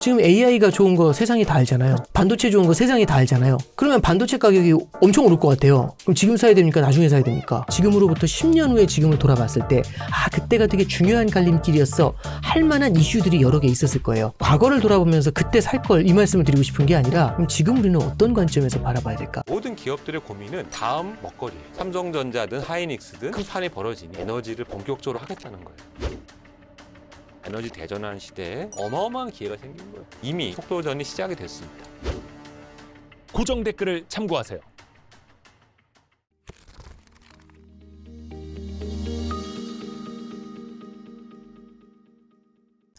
지금 AI가 좋은 거 세상이 다 알잖아요. 반도체 좋은 거 세상이 다 알잖아요. 그러면 반도체 가격이 엄청 오를 것 같아요. 그럼 지금 사야 됩니까? 나중에 사야 됩니까? 지금으로부터 10년 후에 지금을 돌아봤을 때 그때가 되게 중요한 갈림길이었어 할 만한 이슈들이 여러 개 있었을 거예요. 과거를 돌아보면서 그때 살 걸 이 말씀을 드리고 싶은 게 아니라 그럼 지금 우리는 어떤 관점에서 바라봐야 될까? 모든 기업들의 고민은 다음 먹거리예요. 삼성전자든 하이닉스든 큰 판이 벌어지니 에너지를 본격적으로 하겠다는 거예요. 에너지 대전환 시대에 어마어마한 기회가 생긴 거예요. 이미 속도전이 시작이 됐습니다. 고정 댓글을 참고하세요.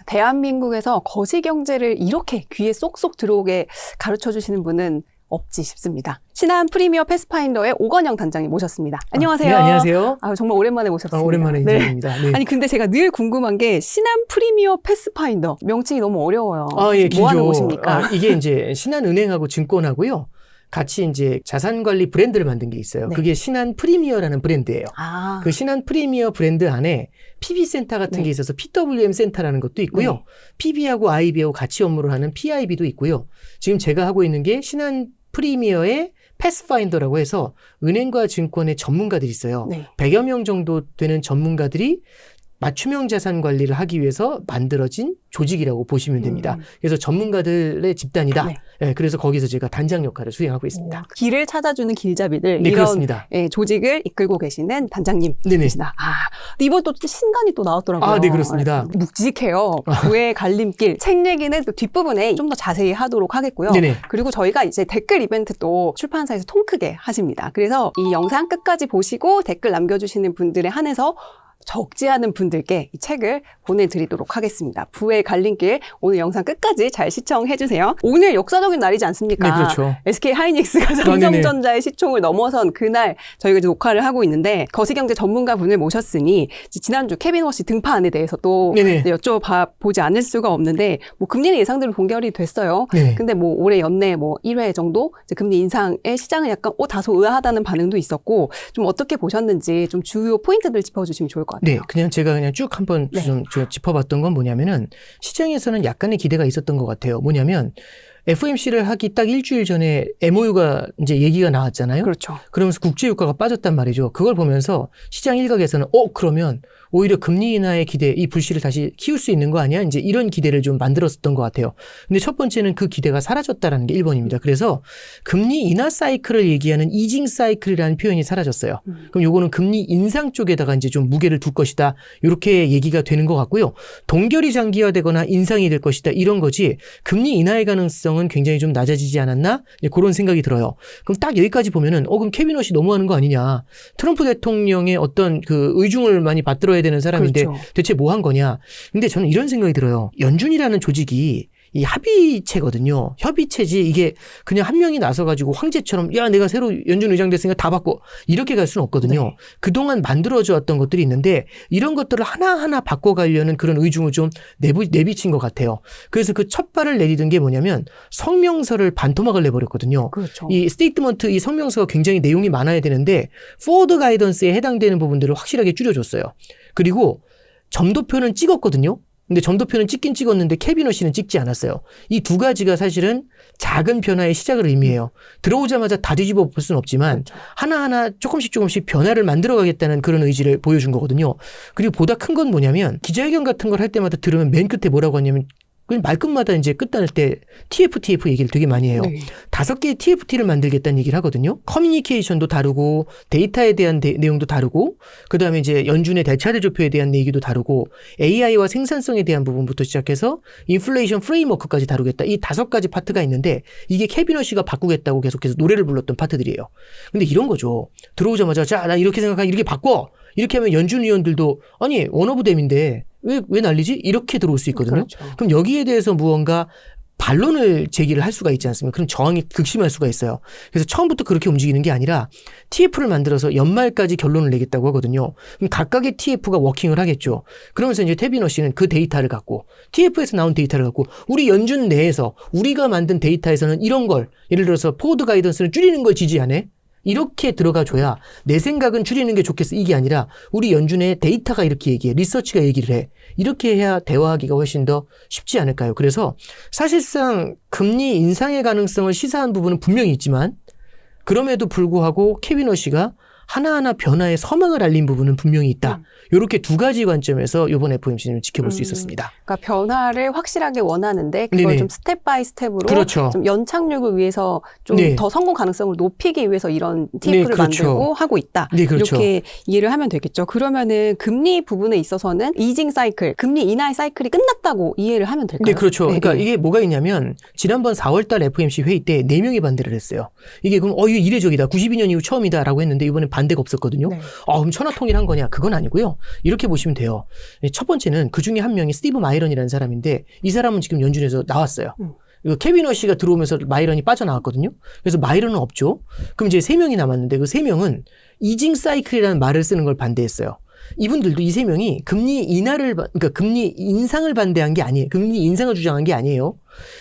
대한민국에서 거시경제를 이렇게 귀에 쏙쏙 들어오게 가르쳐주시는 분은 없지 싶습니다. 신한 프리미어 패스파인더의 오건영 단장님 모셨습니다. 안녕하세요. 네, 안녕하세요. 정말 오랜만에 모셨습니다. 오랜만에 인사드립니다. 네. 아니 근데 제가 늘 궁금한 게 신한 프리미어 패스파인더 명칭이 너무 어려워요. 예, 뭐 하는 곳입니까? 이게 이제 신한은행하고 증권하고요. 같이 이제 자산관리 브랜드를 만든 게 있어요. 네. 그게 신한 프리미어라는 브랜드예요. 그 신한 프리미어 브랜드 안에 PB센터 같은 게 있어서 PWM 센터라는 것도 있고요. PB하고 IB하고 같이 업무를 하는 PIB도 있고요. 지금 제가 하고 있는 게 신한 프리미어의 패스파인더라고 해서 은행과 증권의 전문가들이 있어요. 100여 명 정도 되는 전문가들이 맞춤형 자산 관리를 하기 위해서 만들어진 조직이라고 보시면 됩니다. 그래서 전문가들의 집단이다. 네, 그래서 거기서 제가 단장 역할을 수행하고 있습니다. 길을 찾아주는 길잡이들, 네, 이런 그렇습니다. 조직을 이끌고 계시는 단장님. 네네. 근데 이번 또 신간이 또 나왔더라고요. 네, 그렇습니다. 묵직해요. 구의 갈림길. 책 얘기는 또 뒷부분에 좀 더 자세히 하도록 하겠고요. 네네. 그리고 저희가 이제 댓글 이벤트 또 출판사에서 통 크게 하십니다. 그래서 이 영상 끝까지 보시고 댓글 남겨주시는 분들에 한해서 적지 않은 분들께 이 책을 보내드리도록 하겠습니다. 부의 갈림길, 오늘 영상 끝까지 잘 시청해주세요. 오늘 역사적인 날이지 않습니까? 네, 그렇죠. SK 하이닉스가 삼성전자의 시총을 넘어선 그날 저희가 이제 녹화를 하고 있는데 거시경제 전문가 분을 모셨으니 지난주 케빈 워시 등판에 대해서 또 여쭤보지 않을 수가 없는데 뭐 금리 예상대로 동결이 됐어요. 근데 뭐 올해 연내 뭐 1회 정도 이제 금리 인상의 시장은 약간 다소 의아하다는 반응도 있었고 좀 어떻게 보셨는지 좀 주요 포인트들 짚어주시면 좋을 것 같아요. 네, 제가 쭉 한번 좀 짚어봤던 건 뭐냐면은 시장에서는 약간의 기대가 있었던 것 같아요. 뭐냐면 FOMC를 하기 딱 일주일 전에 MOU가 이제 얘기가 나왔잖아요. 그렇죠. 그러면서 국제유가가 빠졌단 말이죠. 그걸 보면서 시장 일각에서는 그러면 오히려 금리 인하의 기대, 이 불씨를 다시 키울 수 있는 거 아니야? 이제 이런 기대를 좀 만들었었던 것 같아요. 근데 첫 번째는 그 기대가 사라졌다라는 게 1번입니다. 그래서 금리 인하 사이클을 얘기하는 이징 사이클이라는 표현이 사라졌어요. 그럼 요거는 금리 인상 쪽에다가 이제 좀 무게를 둘 것이다. 이렇게 얘기가 되는 것 같고요. 동결이 장기화되거나 인상이 될 것이다. 이런 거지 금리 인하의 가능성은 굉장히 좀 낮아지지 않았나? 그런 생각이 들어요. 그럼 딱 여기까지 보면은 그럼 케빈 워시 너무하는 거 아니냐? 트럼프 대통령의 어떤 그 의중을 많이 받들어야 되는 사람인데 대체 뭐 한 거냐? 근데 저는 이런 생각이 들어요. 연준이라는 조직이 이 합의체거든요. 협의체지 이게 그냥 한 명이 나서가지고 황제처럼 야 내가 새로 연준 의장 됐으니까 다 바꿔 이렇게 갈 수는 없거든요. 그동안 만들어져 왔던 것들이 있는데 이런 것들을 하나하나 바꿔가려는 그런 의중을 좀 내비친 것 같아요. 그래서 그 첫 발을 내디딘 게 뭐냐면 성명서를 반토막을 내버렸거든요. 이 스테이트먼트 이 성명서가 굉장히 내용이 많아야 되는데 포워드 가이던스에 해당되는 부분들을 확실하게 줄여줬어요. 그리고 점도표는 찍었거든요. 근데 점도표는 찍긴 찍었는데 케빈 워시는 찍지 않았어요. 이 두 가지가 사실은 작은 변화의 시작을 의미해요. 들어오자마자 다 뒤집어 볼 수는 없지만 하나하나 조금씩 변화를 만들어가겠다는 그런 의지를 보여준 거거든요. 그리고 보다 큰 건 뭐냐면 기자회견 같은 걸 할 때마다 들으면 맨 끝에 뭐라고 하냐면 말끝마다 이제 끝날 때 TF 얘기를 되게 많이 해요. 5개의 TFT를 만들겠다는 얘기를 하거든요. 커뮤니케이션도 다르고 데이터에 대한 내용도 다르고 그다음에 이제 연준의 대차대조표에 대한 얘기도 다르고 AI와 생산성에 대한 부분부터 시작해서 인플레이션 프레임워크까지 다루겠다. 이 5가지 파트가 있는데 이게 케빈 워시가 바꾸겠다고 계속해서 노래를 불렀던 파트들이에요. 근데 이런 거죠. 들어오자마자 자, 나 이렇게 생각하니 이렇게 바꿔. 이렇게 하면 연준 위원들도 아니 원오브댐인데 왜 난리지? 이렇게 들어올 수 있거든요. 그럼 여기에 대해서 무언가 반론을 제기를 할 수가 있지 않습니까? 그럼 저항이 극심할 수가 있어요. 그래서 처음부터 그렇게 움직이는 게 아니라 TF를 만들어서 연말까지 결론을 내겠다고 하거든요. 그럼 각각의 TF가 워킹을 하겠죠. 그러면서 이제 케빈 워시는 그 데이터를 갖고 TF에서 나온 데이터를 갖고 우리 연준 내에서 우리가 만든 데이터에서는 이런 걸 예를 들어서 포워드 가이던스를 줄이는 걸 지지하네. 이렇게 들어가줘야 내 생각은 줄이는 게 좋겠어. 이게 아니라 우리 연준의 데이터가 이렇게 얘기해. 리서치가 얘기를 해. 이렇게 해야 대화하기가 훨씬 더 쉽지 않을까요? 그래서 사실상 금리 인상의 가능성을 시사한 부분은 분명히 있지만 그럼에도 불구하고 케빈 워시가 하나하나 변화의 서막을 알린 부분은 분명히 있다. 이렇게 두 가지 관점에서 이번 FOMC는 지켜볼 수 있었습니다. 그러니까 변화를 확실하게 원하는데 그걸 좀 스텝 바이 스텝으로 그렇죠. 좀 연착륙을 위해서 좀 더 성공 가능성을 높이기 위해서 이런 TF를 그렇죠. 만들고 하고 있다. 그렇죠. 이렇게 이해를 하면 되겠죠. 그러면은 금리 부분에 있어서는 이징 사이클, 금리 인하의 사이클이 끝났다고 이해를 하면 될까요? 네, 그렇죠. 그러니까 이게 뭐가 있냐면 지난번 4월달 FOMC 회의 때 4명이 반대를 했어요. 이게 그럼 이거 이례적이다. 92년 이후 처음이다라고 했는데 이번엔 반대가 없었거든요. 그럼 천하통일한 거냐? 그건 아니고요. 이렇게 보시면 돼요. 첫 번째는 그 중에 한 명이 스티브 마이런이라는 사람인데 이 사람은 지금 연준에서 나왔어요. 케빈 워시가 들어오면서 마이런이 빠져나왔거든요. 그래서 마이런은 없죠. 그럼 이제 3명이 남았는데 그 3명은 이징 사이클이라는 말을 쓰는 걸 반대했어요. 이분들도 이 3명이 금리 인하를, 그러니까 금리 인상을 반대한 게 아니에요. 금리 인상을 주장한 게 아니에요.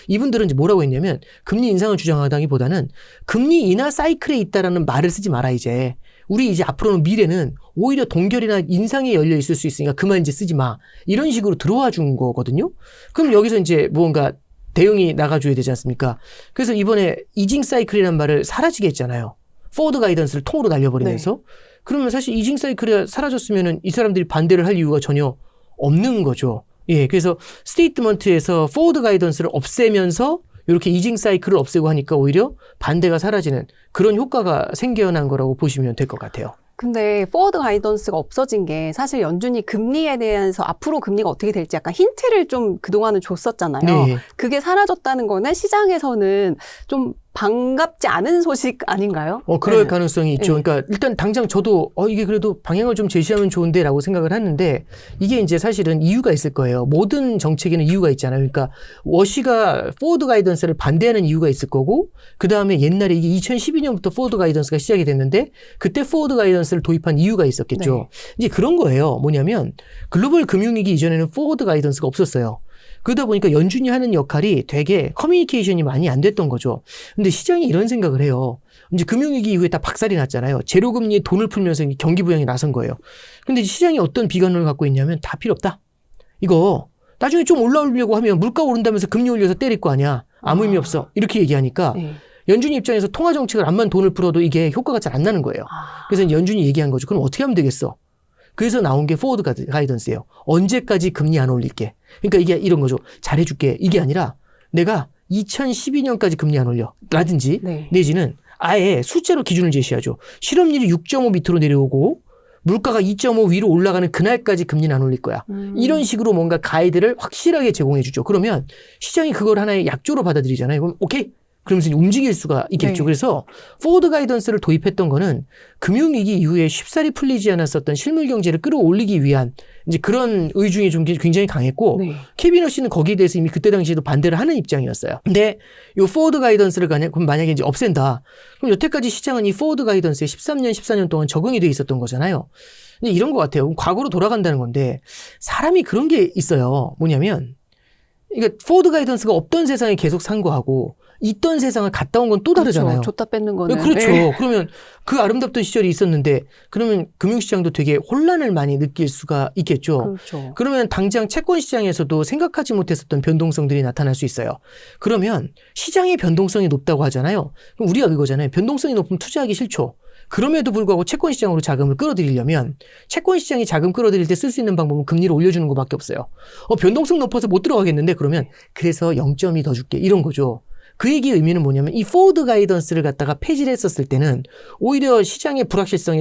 이분들은 이제 뭐라고 했냐면 금리 인상을 주장하다기보다는 금리 인하 사이클에 있다라는 말을 쓰지 마라 이제. 우리 이제 앞으로는 미래는 오히려 동결이나 인상에 열려 있을 수 있으니까 그 말 이제 쓰지 마. 이런 식으로 들어와 준 거거든요. 그럼 여기서 이제 무언가 대응이 나가줘야 되지 않습니까? 그래서 이번에 이징 사이클이라는 말을 사라지게 했잖아요. 포워드 가이던스를 통으로 날려버리면서. 그러면 사실 이징 사이클이 사라졌으면은 이 사람들이 반대를 할 이유가 전혀 없는 거죠. 예. 그래서 스테이트먼트에서 포워드 가이던스를 없애면서 이렇게 이징 사이클을 없애고 하니까 오히려 반대가 사라지는 그런 효과가 생겨난 거라고 보시면 될 것 같아요. 근데 포워드 가이던스가 없어진 게 사실 연준이 금리에 대해서 앞으로 금리가 어떻게 될지 약간 힌트를 좀 그동안은 줬었잖아요. 네. 그게 사라졌다는 거는 시장에서는 좀 반갑지 않은 소식 아닌가요? 그럴 가능성이 있죠. 그러니까 일단 당장 저도 이게 그래도 방향을 좀 제시하면 좋은데라고 생각을 하는데 이게 이제 사실은 이유가 있을 거예요. 모든 정책에는 이유가 있잖아요. 그러니까 워시가 포워드 가이던스를 반대하는 이유가 있을 거고 그다음에 옛날에 이게 2012년부터 포워드 가이던스가 시작이 됐는데 그때 포워드 가이던스를 도입한 이유가 있었겠죠. 이제 그런 거예요. 뭐냐면 글로벌 금융위기 이전에는 포워드 가이던스가 없었어요. 그러다 보니까 연준이 하는 역할이 되게 커뮤니케이션이 많이 안 됐던 거죠. 근데 시장이 이런 생각을 해요. 이제 금융위기 이후에 다 박살이 났잖아요. 제로금리에 돈을 풀면서 경기부양이 나선 거예요. 근데 시장이 어떤 비관을 갖고 있냐면 다 필요 없다. 이거 나중에 좀 올라오려고 하면 물가 오른다면서 금리 올려서 때릴 거 아니야. 아무 의미 없어. 이렇게 얘기하니까 연준이 입장에서 통화정책을 암만 돈을 풀어도 이게 효과가 잘 안 나는 거예요. 그래서 연준이 얘기한 거죠. 그럼 어떻게 하면 되겠어? 그래서 나온 게 포워드 가이던스예요. 언제까지 금리 안 올릴게. 그러니까 이게 이런 거죠. 잘해줄게. 이게 아니라 내가 2012년까지 금리 안 올려. 라든지 내지는 아예 숫자로 기준을 제시하죠. 실업률이 6.5 밑으로 내려오고 물가가 2.5 위로 올라가는 그날까지 금리는 안 올릴 거야. 이런 식으로 뭔가 가이드를 확실하게 제공해 주죠. 그러면 시장이 그걸 하나의 약조로 받아들이잖아요. 그럼 오케이. 그러면서 움직일 수가 있겠죠. 그래서 포워드 가이던스를 도입했던 거는 금융위기 이후에 쉽사리 풀리지 않았었던 실물 경제를 끌어올리기 위한 이제 그런 의중이 좀 굉장히 강했고 케빈 워시는 거기에 대해서 이미 그때 당시에도 반대를 하는 입장이었어요. 근데 이 포워드 가이던스를 그럼 만약에 이제 없앤다. 그럼 여태까지 시장은 이 포워드 가이던스에 13년, 14년 동안 적응이 돼 있었던 거잖아요. 근데 이런 것 같아요. 과거로 돌아간다는 건데 사람이 그런 게 있어요. 뭐냐면 그러니까 포워드 가이던스가 없던 세상에 계속 산 거하고 있던 세상을 갔다 온 건 또 다르잖아요. 줬다 뺏는 거는. 그렇죠. 그러면 그 아름답던 시절이 있었는데 그러면 금융시장도 되게 혼란을 많이 느낄 수가 있겠죠. 그러면 당장 채권시장에서도 생각하지 못했었던 변동성들이 나타날 수 있어요. 그러면 시장의 변동성이 높다고 하잖아요. 그럼 우리가 그거잖아요. 변동성이 높으면 투자하기 싫죠. 그럼에도 불구하고 채권시장으로 자금을 끌어들이려면 채권시장이 자금 끌어들일 때 쓸 수 있는 방법은 금리를 올려주는 것밖에 없어요. 변동성 높아서 못 들어가겠는데 그러면 그래서 0.2 더 줄게 이런 거죠. 그 얘기의 의미는 뭐냐면 이 포워드 가이던스를 갖다가 폐지를 했었을 때는 오히려 시장의 불확실성이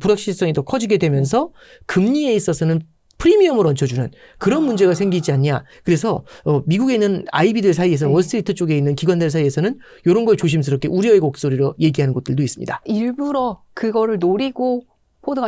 불확실성이 더 커지게 되면서 금리에 있어서는 프리미엄을 얹혀주는 그런 문제가 생기지 않냐. 그래서 미국에 있는 아이비들 사이에서는 월스트리트 쪽에 있는 기관들 사이에서는 이런 걸 조심스럽게 우려의 곡소리로 얘기하는 곳들도 있습니다. 일부러 그거를 노리고 포워드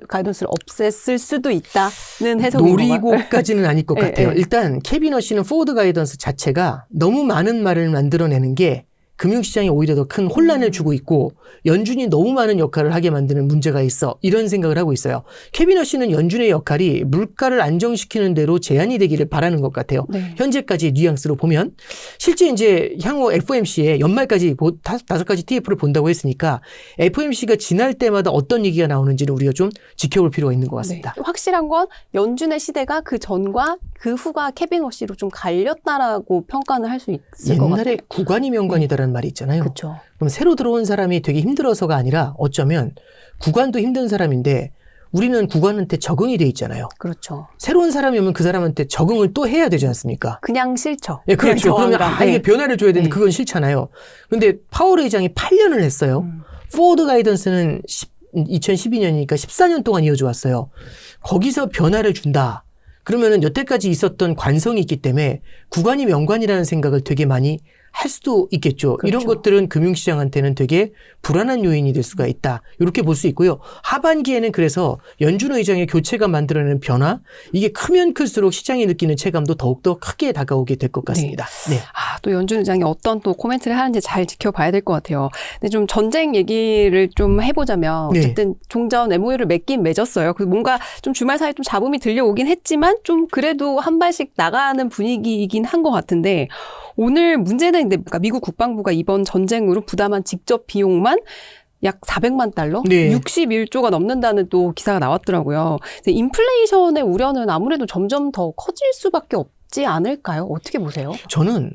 가이던스를 없앴을 수도 있다는 해석인 건가요? 노리고까지는 아닐 것 같아요. 일단 케빈 워시는 포워드 가이던스 자체가 너무 많은 말을 만들어내는 게 금융시장에 오히려 더 큰 혼란을 주고 있고 연준이 너무 많은 역할을 하게 만드는 문제가 있어. 이런 생각을 하고 있어요. 케빈 워시는 연준의 역할이 물가를 안정시키는 대로 제한이 되기를 바라는 것 같아요. 네. 현재까지의 뉘앙스로 보면 실제 이제 향후 FOMC에 연말까지 5가지 TF를 본다고 했으니까 FOMC가 지날 때마다 어떤 얘기가 나오는지를 우리가 좀 지켜볼 필요가 있는 것 같습니다. 네. 확실한 건 연준의 시대가 그 전과 그 후가 케빈 워시로 좀 갈렸다라고 평가는 할 수 있을 것 같아요. 옛날에 구관이 명관이다라는 말이 있잖아요. 그렇죠. 그럼 새로 들어온 사람이 되게 힘들어서가 아니라 어쩌면 구관도 힘든 사람인데 우리는 구관한테 적응이 돼 있잖아요. 그렇죠. 새로운 사람이 오면 그 사람한테 적응을 또 해야 되지 않습니까? 그냥 싫죠. 예, 그렇죠. 그러면 이게 변화를 줘야 되는데 네. 그건 싫잖아요. 근데 파월 의장이 8년을 했어요. 포워드 가이던스는 2012년이니까 14년 동안 이어져 왔어요. 거기서 변화를 준다. 그러면은 여태까지 있었던 관성이 있기 때문에 구관이 명관이라는 생각을 되게 많이 할 수도 있겠죠. 그렇죠. 이런 것들은 금융시장한테는 되게 불안한 요인이 될 수가 있다. 이렇게 볼 수 있고요. 하반기에는 그래서 연준 의장의 교체가 만들어내는 변화, 이게 크면 클수록 시장이 느끼는 체감도 더욱더 크게 다가오게 될 것 같습니다. 네. 또 연준 의장이 어떤 또 코멘트를 하는지 잘 지켜봐야 될 것 같아요. 근데 좀 전쟁 얘기를 좀 해보자면 어쨌든 종전 MOU를 맺긴 맺었어요. 그 뭔가 좀 주말 사이 좀 잡음이 들려오긴 했지만 좀 그래도 한 발씩 나가는 분위기이긴 한 것 같은데 오늘 문제는 그러니까 미국 국방부가 이번 전쟁으로 부담한 직접 비용만 약 400만 달러? 네. 61조가 넘는다는 또 기사가 나왔더라고요. 인플레이션의 우려는 아무래도 점점 더 커질 수밖에 없지 않을까요? 어떻게 보세요? 저는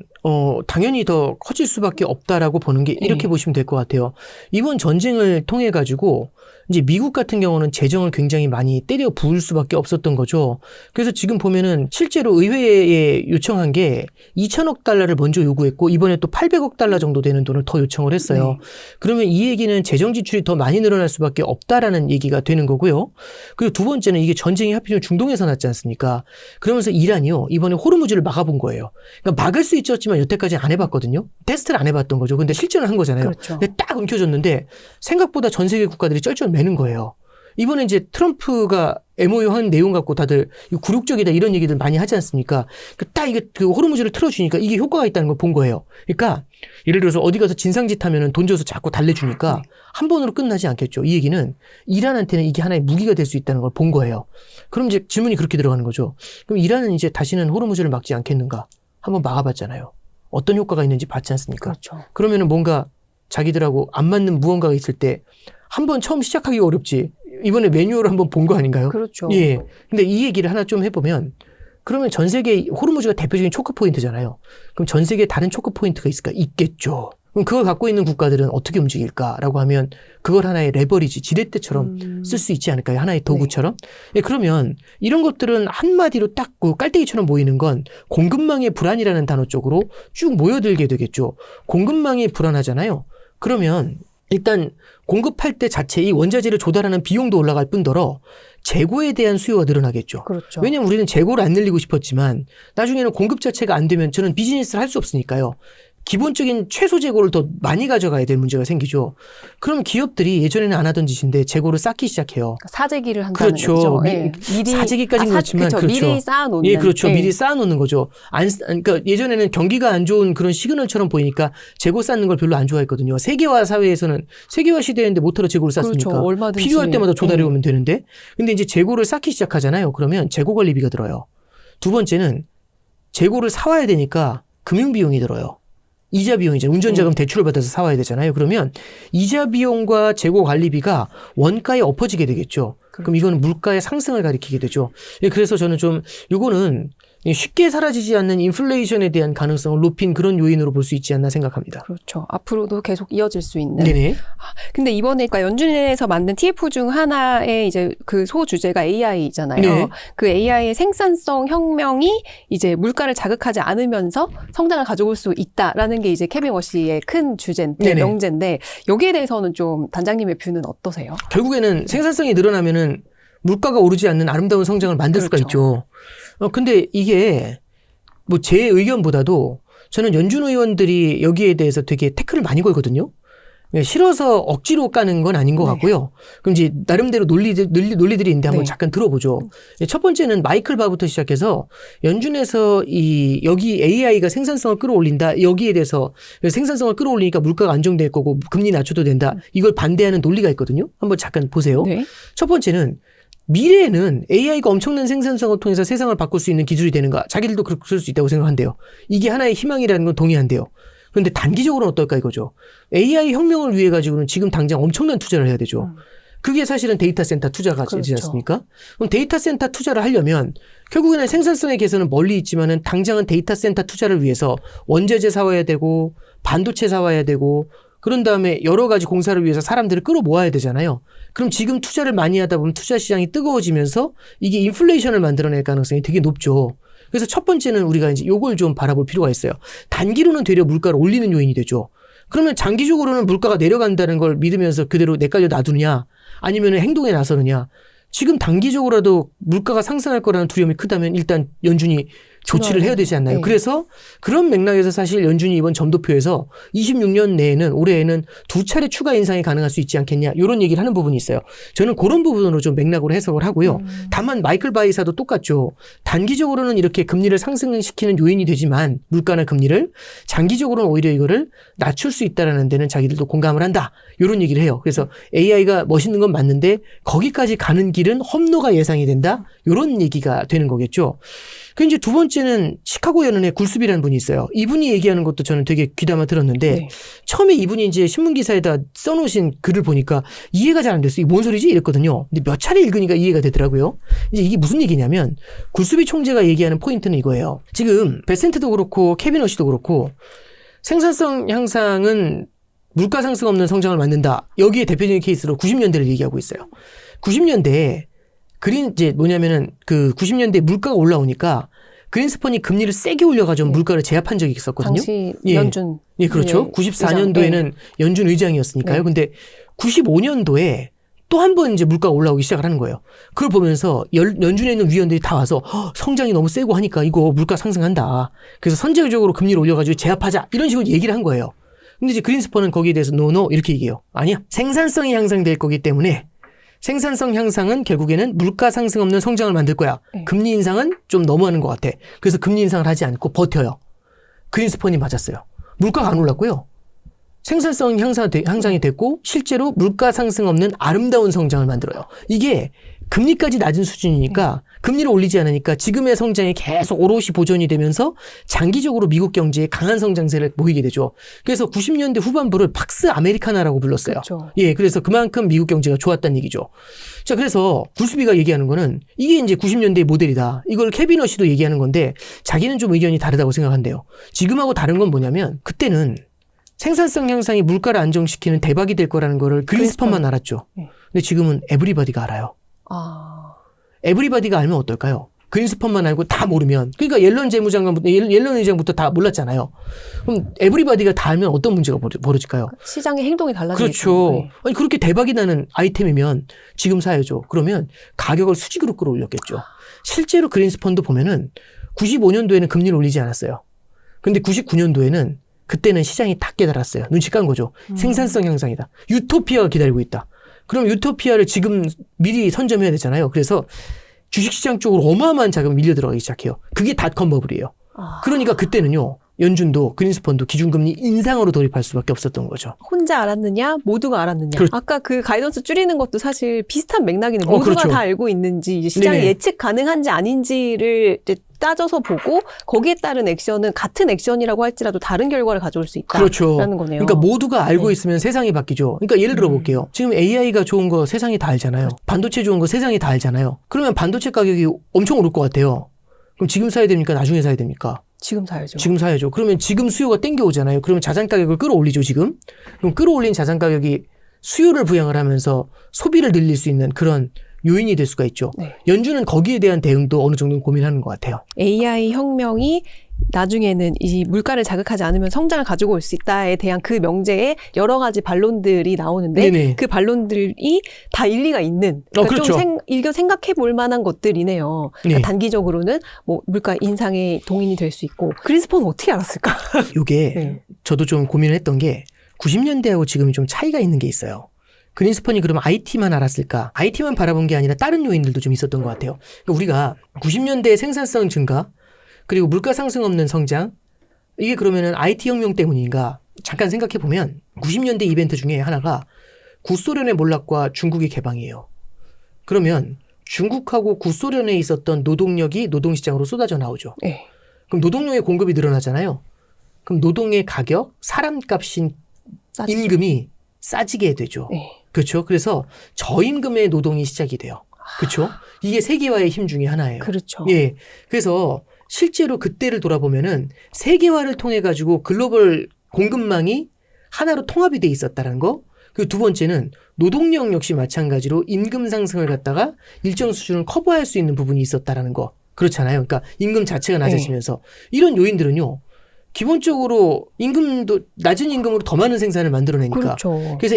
당연히 더 커질 수밖에 없다라고 보는 게 이렇게 보시면 될 것 같아요. 이번 전쟁을 통해 가지고 이제 미국 같은 경우는 재정을 굉장히 많이 때려 부을 수밖에 없었던 거죠. 그래서 지금 보면은 실제로 의회에 요청한 게 2천억 달러를 먼저 요구했고 이번에 또 800억 달러 정도 되는 돈을 더 요청을 했어요. 네. 그러면 이 얘기는 재정 지출이 더 많이 늘어날 수밖에 없다라는 얘기가 되는 거고요. 그리고 두 번째는 이게 전쟁이 하필이면 중동에서 났지 않습니까? 그러면서 이란이요. 이번에 호르무즈를 막아본 거예요. 그러니까 막을 수 있었지만 여태까지 안 해봤거든요. 테스트를 안 해봤던 거죠. 근데 실전을 한 거잖아요. 그렇죠. 근데 딱 움켜졌는데 생각보다 전 세계 국가들이 쩔쩔 매는 거예요. 이번에 이제 트럼프가 MOU 한 내용 갖고 다들 굴욕적이다 이런 얘기들 많이 하지 않습니까? 딱 이게 그 호르무즈를 틀어주니까 이게 효과가 있다는 걸 본 거예요. 그러니까 예를 들어서 어디 가서 진상짓 하면은 돈 줘서 자꾸 달래주니까 한 번으로 끝나지 않겠죠. 이 얘기는 이란한테는 이게 하나의 무기가 될 수 있다는 걸 본 거예요. 그럼 이제 질문이 그렇게 들어가는 거죠. 그럼 이란은 이제 다시는 호르무즈를 막지 않겠는가? 한번 막아봤잖아요. 어떤 효과가 있는지 봤지 않습니까? 그렇죠. 그러면은 뭔가 자기들하고 안 맞는 무언가가 있을 때 한 번 처음 시작하기가 어렵지. 이번에 매뉴얼을 한번 본 거 아닌가요? 그렇죠. 예. 근데 이 얘기를 하나 좀 해보면 그러면 전 세계 호르무즈가 대표적인 초크 포인트잖아요. 그럼 전 세계에 다른 초크 포인트가 있을까? 있겠죠. 그럼 그걸 갖고 있는 국가들은 어떻게 움직일까라고 하면 그걸 하나의 레버리지, 지렛대처럼 쓸 수 있지 않을까요? 하나의 도구처럼. 예, 그러면 이런 것들은 한마디로 딱 그 깔때기처럼 보이는 건 공급망의 불안이라는 단어 쪽으로 쭉 모여들게 되겠죠. 공급망이 불안하잖아요. 그러면 일단 공급할 때 자체 이 원자재를 조달하는 비용도 올라갈 뿐더러 재고에 대한 수요가 늘어나겠죠. 그렇죠. 왜냐하면 우리는 재고를 안 늘리고 싶었지만 나중에는 공급 자체가 안 되면 저는 비즈니스를 할 수 없으니까요. 기본적인 최소 재고를 더 많이 가져가야 될 문제가 생기죠. 그럼 기업들이 예전에는 안 하던 짓인데 재고를 쌓기 시작해요. 그러니까 사재기를 한다는 그렇죠. 거죠. 미리 사재기까지는 그렇지만 그렇죠. 미리 쌓아놓는. 예, 그렇죠. 미리 쌓아놓는 거죠. 그러니까 예전에는 경기가 안 좋은 그런 시그널처럼 보이니까 재고 쌓는 걸 별로 안 좋아했거든요. 세계화 사회에서는 세계화 시대인데 모터로 재고를 쌓습니까? 그렇죠. 얼마든지. 필요할 때마다 조달해 오면 되는데. 근데 이제 재고를 쌓기 시작하잖아요. 그러면 재고 관리비가 들어요. 두 번째는 재고를 사와야 되니까 금융 비용이 들어요. 이자 비용이죠. 운전자금 대출을 받아서 사와야 되잖아요. 그러면 이자 비용과 재고 관리비가 원가에 엎어지게 되겠죠. 그럼 이거는 물가의 상승을 가리키게 되죠. 그래서 저는 좀 이거는 쉽게 사라지지 않는 인플레이션에 대한 가능성을 높인 그런 요인으로 볼 수 있지 않나 생각합니다. 그렇죠. 앞으로도 계속 이어질 수 있는. 네네. 근데 이번에 그러니까 연준에서 만든 TF 중 하나의 이제 그 소주제가 AI잖아요. 네. 그 AI의 생산성 혁명이 이제 물가를 자극하지 않으면서 성장을 가져올 수 있다라는 게 이제 케빈 워시의 큰 주제인데, 네네. 명제인데 여기에 대해서는 좀 단장님의 뷰는 어떠세요? 결국에는 생산성이 늘어나면은 물가가 오르지 않는 아름다운 성장을 만들 수가 그렇죠. 있죠. 근데 이게 뭐 제 의견보다도 저는 연준 의원들이 여기에 대해서 되게 태클을 많이 걸거든요. 싫어서 억지로 까는 건 아닌 것 같고요. 그럼 이제 나름대로 논리들이 있는데 한번 잠깐 들어보죠. 첫 번째는 마이클 바부터 시작해서 연준에서 여기 AI가 생산성을 끌어올린다. 여기에 대해서 생산성을 끌어올리니까 물가가 안정될 거고 금리 낮춰도 된다. 이걸 반대하는 논리가 있거든요. 한번 잠깐 보세요. 첫 번째는 미래에는 AI가 엄청난 생산성을 통해서 세상을 바꿀 수 있는 기술이 되는가? 자기들도 그럴 수 있다고 생각한대요. 이게 하나의 희망이라는 건 동의한대요. 그런데 단기적으로는 어떨까 이거죠. AI 혁명을 위해 가지고는 지금 당장 엄청난 투자를 해야 되죠. 그게 사실은 데이터 센터 투자가 되지 않습니까? 그럼 데이터 센터 투자를 하려면 결국에는 생산성의 개선은 멀리 있지만은 당장은 데이터 센터 투자를 위해서 원자재 사와야 되고 반도체 사와야 되고 그런 다음에 여러 가지 공사를 위해서 사람들을 끌어모아야 되잖아요. 그럼 지금 투자를 많이 하다 보면 투자 시장이 뜨거워지면서 이게 인플레이션을 만들어낼 가능성이 되게 높죠. 그래서 첫 번째는 우리가 이제 요걸 좀 바라볼 필요가 있어요. 단기로는 되려 물가를 올리는 요인이 되죠. 그러면 장기적으로는 물가가 내려간다는 걸 믿으면서 그대로 내깔려 놔두느냐 아니면 행동에 나서느냐. 지금 단기적으로라도 물가가 상승할 거라는 두려움이 크다면 일단 연준이 조치를 해야 되지 않나요? 그래서 그런 맥락에서 사실 연준이 이번 점도표에서 26년 내에는 올해에는 2차례 추가 인상이 가능할 수 있지 않겠냐 이런 얘기를 하는 부분이 있어요. 저는 그런 부분으로 좀 맥락으로 해석을 하고요. 다만 마이클 바이사도 똑같죠. 단기적으로는 이렇게 금리를 상승시키는 요인이 되지만 물가나 금리를 장기적으로는 오히려 이거를 낮출 수 있다는 데는 자기들도 공감을 한다. 이런 얘기를 해요. 그래서 AI가 멋있는 건 맞는데 거기까지 가는 길은 험로가 예상이 된다. 이런 얘기가 되는 거겠죠. 그 이제 두 번째는 시카고 연은의 굴수비라는 분이 있어요. 이분이 얘기하는 것도 저는 되게 귀담아 들었는데 처음에 이분이 이제 신문 기사에다 써놓으신 글을 보니까 이해가 잘 안 됐어요. 이게 뭔 소리지? 이랬거든요. 근데 몇 차례 읽으니까 이해가 되더라고요. 이제 이게 무슨 얘기냐면 굴수비 총재가 얘기하는 포인트는 이거예요. 지금 베센트도 그렇고 케빈 워시도 그렇고 생산성 향상은 물가 상승 없는 성장을 만든다. 여기에 대표적인 케이스로 90년대를 얘기하고 있어요. 90년대에 이제 뭐냐면은 그 90년대 물가가 올라오니까 그린스펀이 금리를 세게 올려가지고 물가를 제압한 적이 있었거든요. 당시 연준. 예, 그렇죠. 94년도에는 연준 의장이었으니까요. 근데 95년도에 또 한 번 이제 물가가 올라오기 시작을 하는 거예요. 그걸 보면서 연준에 있는 위원들이 다 와서 성장이 너무 세고 하니까 이거 물가 상승한다. 그래서 선제적으로 금리를 올려가지고 제압하자. 이런 식으로 얘기를 한 거예요. 근데 이제 그린스펀은 거기에 대해서 노 이렇게 얘기해요. 아니야. 생산성이 향상될 거기 때문에 생산성 향상은 결국에는 물가 상승 없는 성장을 만들 거야. 금리 인상은 좀 너무하는 것 같아. 그래서 금리 인상을 하지 않고 버텨요. 그린스펀이 맞았어요. 물가가 안 올랐고요. 생산성 향상이 됐고 실제로 물가 상승 없는 아름다운 성장을 만들어요. 이게 금리까지 낮은 수준이니까 금리를 올리지 않으니까 지금의 성장이 계속 오롯이 보존이 되면서 장기적으로 미국 경제에 강한 성장세를 보이게 되죠. 그래서 90년대 후반부를 팍스 아메리카나라고 불렀어요. 그렇죠. 예, 그래서 그만큼 미국 경제가 좋았다는 얘기죠. 자, 그래서 굴수비가 얘기하는 거는 이게 이제 90년대의 모델이다. 이걸 케빈 워시도 얘기하는 건데 자기는 좀 의견이 다르다고 생각한대요. 지금하고 다른 건 뭐냐면 그때는 생산성 향상이 물가를 안정시키는 대박이 될 거라는 거를 그린스펀만 알았죠. 근데 지금은 에브리바디가 알아요. 에브리바디가 알면 어떨까요? 그린스펀만 알고 다 모르면. 그러니까 옐런 재무장관부터, 옐런 의장부터 다 몰랐잖아요. 그럼 에브리바디가 다 알면 어떤 문제가 벌어질까요? 시장의 행동이 달라지니까. 그렇죠. 아니, 그렇게 대박이 나는 아이템이면 지금 사야죠. 그러면 가격을 수직으로 끌어올렸겠죠. 실제로 그린스펀도 보면은 95년도에는 금리를 올리지 않았어요. 근데 99년도에는 그때는 시장이 다 깨달았어요. 눈치 깐 거죠. 생산성 향상이다. 유토피아가 기다리고 있다. 그럼 유토피아를 지금 미리 선점해야 되잖아요. 그래서 주식시장 쪽으로 어마어마한 자금이 밀려 들어가기 시작해요. 그게 닷컴 버블이에요. 그러니까 그때는요. 연준도 그린스펀도 기준금리 인상으로 돌입할 수밖에 없었던 거죠. 혼자 알았느냐? 모두가 알았느냐? 아까 그 가이던스 줄이는 것도 사실 비슷한 맥락이네요. 모두가 그렇죠. 다 알고 있는지 이제 시장이 예측 가능한지 아닌지를 이제 따져서 보고 거기에 따른 액션은 같은 액션이라고 할지라도 다른 결과를 가져올 수 있다라는 그렇죠. 거네요. 그러니까 모두가 알고 있으면 세상이 바뀌죠. 그러니까 예를 들어 볼게요. 지금 AI가 좋은 거 세상이 다 알잖아요. 반도체 좋은 거 세상이 다 알잖아요. 그러면 반도체 가격이 엄청 오를 것 같아요. 그럼 지금 사야 됩니까? 나중에 사야 됩니까? 지금 사야죠. 지금 사야죠. 그러면 지금 수요가 땡겨오잖아요. 그러면 자산 가격을 끌어올리죠, 지금. 그럼 끌어올린 자산 가격이 수요를 부양을 하면서 소비를 늘릴 수 있는 그런 요인이 될 수가 있죠. 연준은 거기에 대한 대응도 어느 정도는 고민하는 것 같아요. AI 혁명이 나중에는 이 물가를 자극하지 않으면 성장을 가지고 올 수 있다에 대한 그 명제에 여러 가지 반론들이 나오는데 그 반론들이 다 일리가 있는 그러니까 그렇죠. 좀 생각해 볼 만한 것들이네요. 그러니까 단기적으로는 뭐 물가 인상에 동인이 될 수 있고 그린스펀은 어떻게 알았을까? 이게 저도 좀 고민을 했던 게 90년대하고 지금이 좀 차이가 있는 게 있어요. 그린스펀이 그러면 IT만 알았을까? IT만 바라본 게 아니라 다른 요인들도 좀 있었던 것 같아요. 그러니까 우리가 90년대의 생산성 증가, 그리고 물가 상승 없는 성장, 이게 그러면은 IT 혁명 때문인가? 잠깐 생각해 보면 90년대 이벤트 중에 하나가 구소련의 몰락과 중국의 개방이에요. 그러면 중국하고 구소련에 있었던 노동력이 노동시장으로 쏟아져 나오죠. 네. 그럼 노동력의 공급이 늘어나잖아요. 그럼 노동의 가격, 사람값인 싸지죠. 임금이 싸지게 되죠. 네. 그렇죠. 그래서 저임금의 노동이 시작이 돼요. 그렇죠. 이게 세계화의 힘 중에 하나예요. 그렇죠. 예. 그래서 실제로 그때를 돌아보면은 세계화를 통해 가지고 글로벌 공급망이 하나로 통합이 돼 있었다는 거. 그리고 두 번째는 노동력 역시 마찬가지로 임금 상승을 갖다가 일정 수준을 커버할 수 있는 부분이 있었다라는 거. 그렇잖아요. 그러니까 임금 자체가 낮아지면서 이런 요인들은요. 기본적으로 임금도 낮은 임금으로 더 많은 생산을 만들어내니까. 그렇죠. 그래서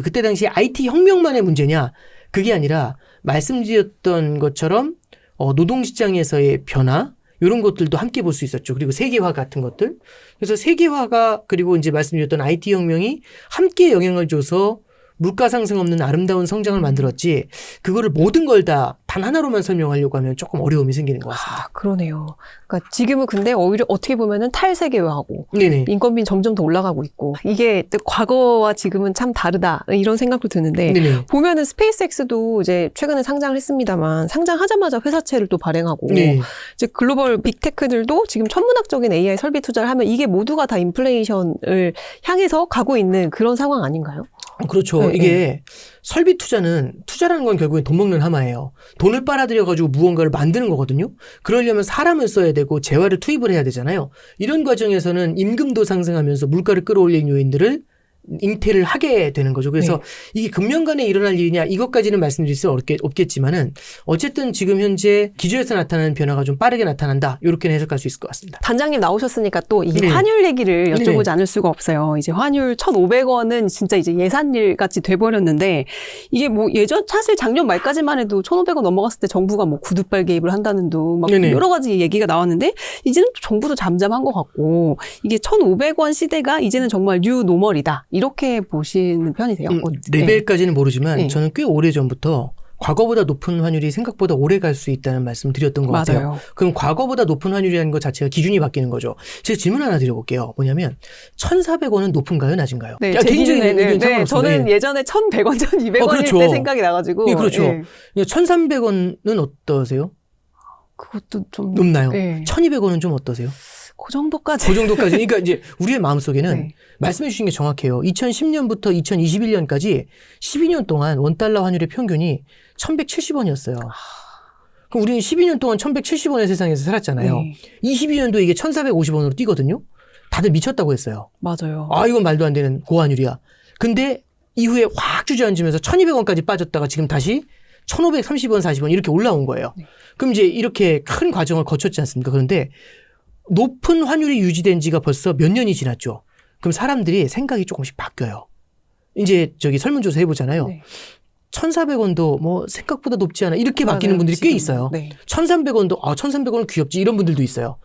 그때 당시 IT 혁명만의 문제냐? 그게 아니라 말씀드렸던 것처럼 노동시장에서의 변화 이런 것들도 함께 볼 수 있었죠. 그리고 세계화 같은 것들. 그래서 세계화가 그리고 이제 말씀드렸던 IT 혁명이 함께 영향을 줘서 물가 상승 없는 아름다운 성장을 만들었지 그거를 모든 걸 다 단 하나로만 설명하려고 하면 조금 어려움이 생기는 것 같습니다. 아, 그러네요. 그러니까 지금은 근데 오히려 어떻게 보면은 탈세계화하고 네네. 인건비는 점점 더 올라가고 있고 이게 또 과거와 지금은 참 다르다 이런 생각도 드는데 네네. 보면은 스페이스X도 이제 최근에 상장을 했습니다만 상장하자마자 회사채를 또 발행하고 네. 이제 글로벌 빅테크들도 지금 천문학적인 AI 설비 투자를 하면 이게 모두가 다 인플레이션을 향해서 가고 있는 그런 상황 아닌가요? 그렇죠. 네, 이게 설비 투자라는 건 결국엔 돈 먹는 하마예요. 돈을 빨아들여가지고 무언가를 만드는 거거든요. 그러려면 사람을 써야 되고 재화를 투입을 해야 되잖아요. 이런 과정에서는 임금도 상승하면서 물가를 끌어올리는 요인들을 잉태를 하게 되는 거죠. 그래서 이게 금년간에 일어날 일이냐 이것까지는 말씀드릴 수 없겠지만은 어쨌든 지금 현재 기조에서 나타나는 변화가 좀 빠르게 나타난다. 이렇게 해석할 수 있을 것 같습니다. 단장님 나오셨으니까 또 이 네. 환율 얘기를 여쭤보지 네. 않을 수가 없어요. 이제 환율 1,500원은 진짜 이제 예산일 같이 돼버렸는데 이게 뭐 사실 작년 말까지만 해도 1,500원 넘어갔을 때 정부가 뭐 구두발 개입을 한다는 둥 막 네네. 여러 가지 얘기가 나왔는데 이제는 또 정부도 잠잠한 것 같고 이게 1,500원 시대가 이제는 정말 뉴 노멀이다. 이렇게 보시는 편이세요? 레벨까지는 모르지만 네. 저는 꽤 오래 전부터 과거보다 높은 환율이 생각보다 오래 갈 수 있다는 말씀 드렸던 것 같아요. 맞아요. 그럼 과거보다 높은 환율이라는 것 자체가 기준이 바뀌는 거죠. 제가 질문 하나 드려볼게요. 뭐냐면 1,400원은 높은가요? 낮은가요? 네, 야, 제 개인적인 기준에는 의견 상관없습니다. 저는 예전에 1,100원, 1,200원일 그렇죠. 때 생각이 나가지고 예, 그렇죠. 예. 1,300원은 어떠세요? 그것도 좀 높나요? 예. 1,200원은 좀 어떠세요? 그 정도까지. 그 정도까지. 그러니까 이제 우리의 마음속에는 네. 말씀해 주신 게 정확해요. 2010년부터 2021년까지 12년 동안 원달러 환율의 평균이 1,170원이었어요. 그럼 우리는 12년 동안 1,170원의 세상에서 살았잖아요. 네. 22년도에 이게 1,450원으로 뛰거든요. 다들 미쳤다고 했어요. 맞아요. 아, 이건 말도 안 되는 고환율이야. 근데 이후에 확 주저앉으면서 1,200원까지 빠졌다가 지금 다시 1,530원, 40원 이렇게 올라온 거예요. 네. 그럼 이제 이렇게 큰 과정을 거쳤지 않습니까? 그런데 높은 환율이 유지된 지가 벌써 몇 년이 지났죠. 그럼 사람들이 생각이 조금씩 바뀌어요. 이제 설문조사 해보잖아요. 네. 1,400원도 뭐 생각보다 높지 않아. 이렇게 바뀌는 맞아요. 분들이 꽤 지금. 있어요. 네. 1,300원도 1,300원은 귀엽지 이런 분들도 있어요.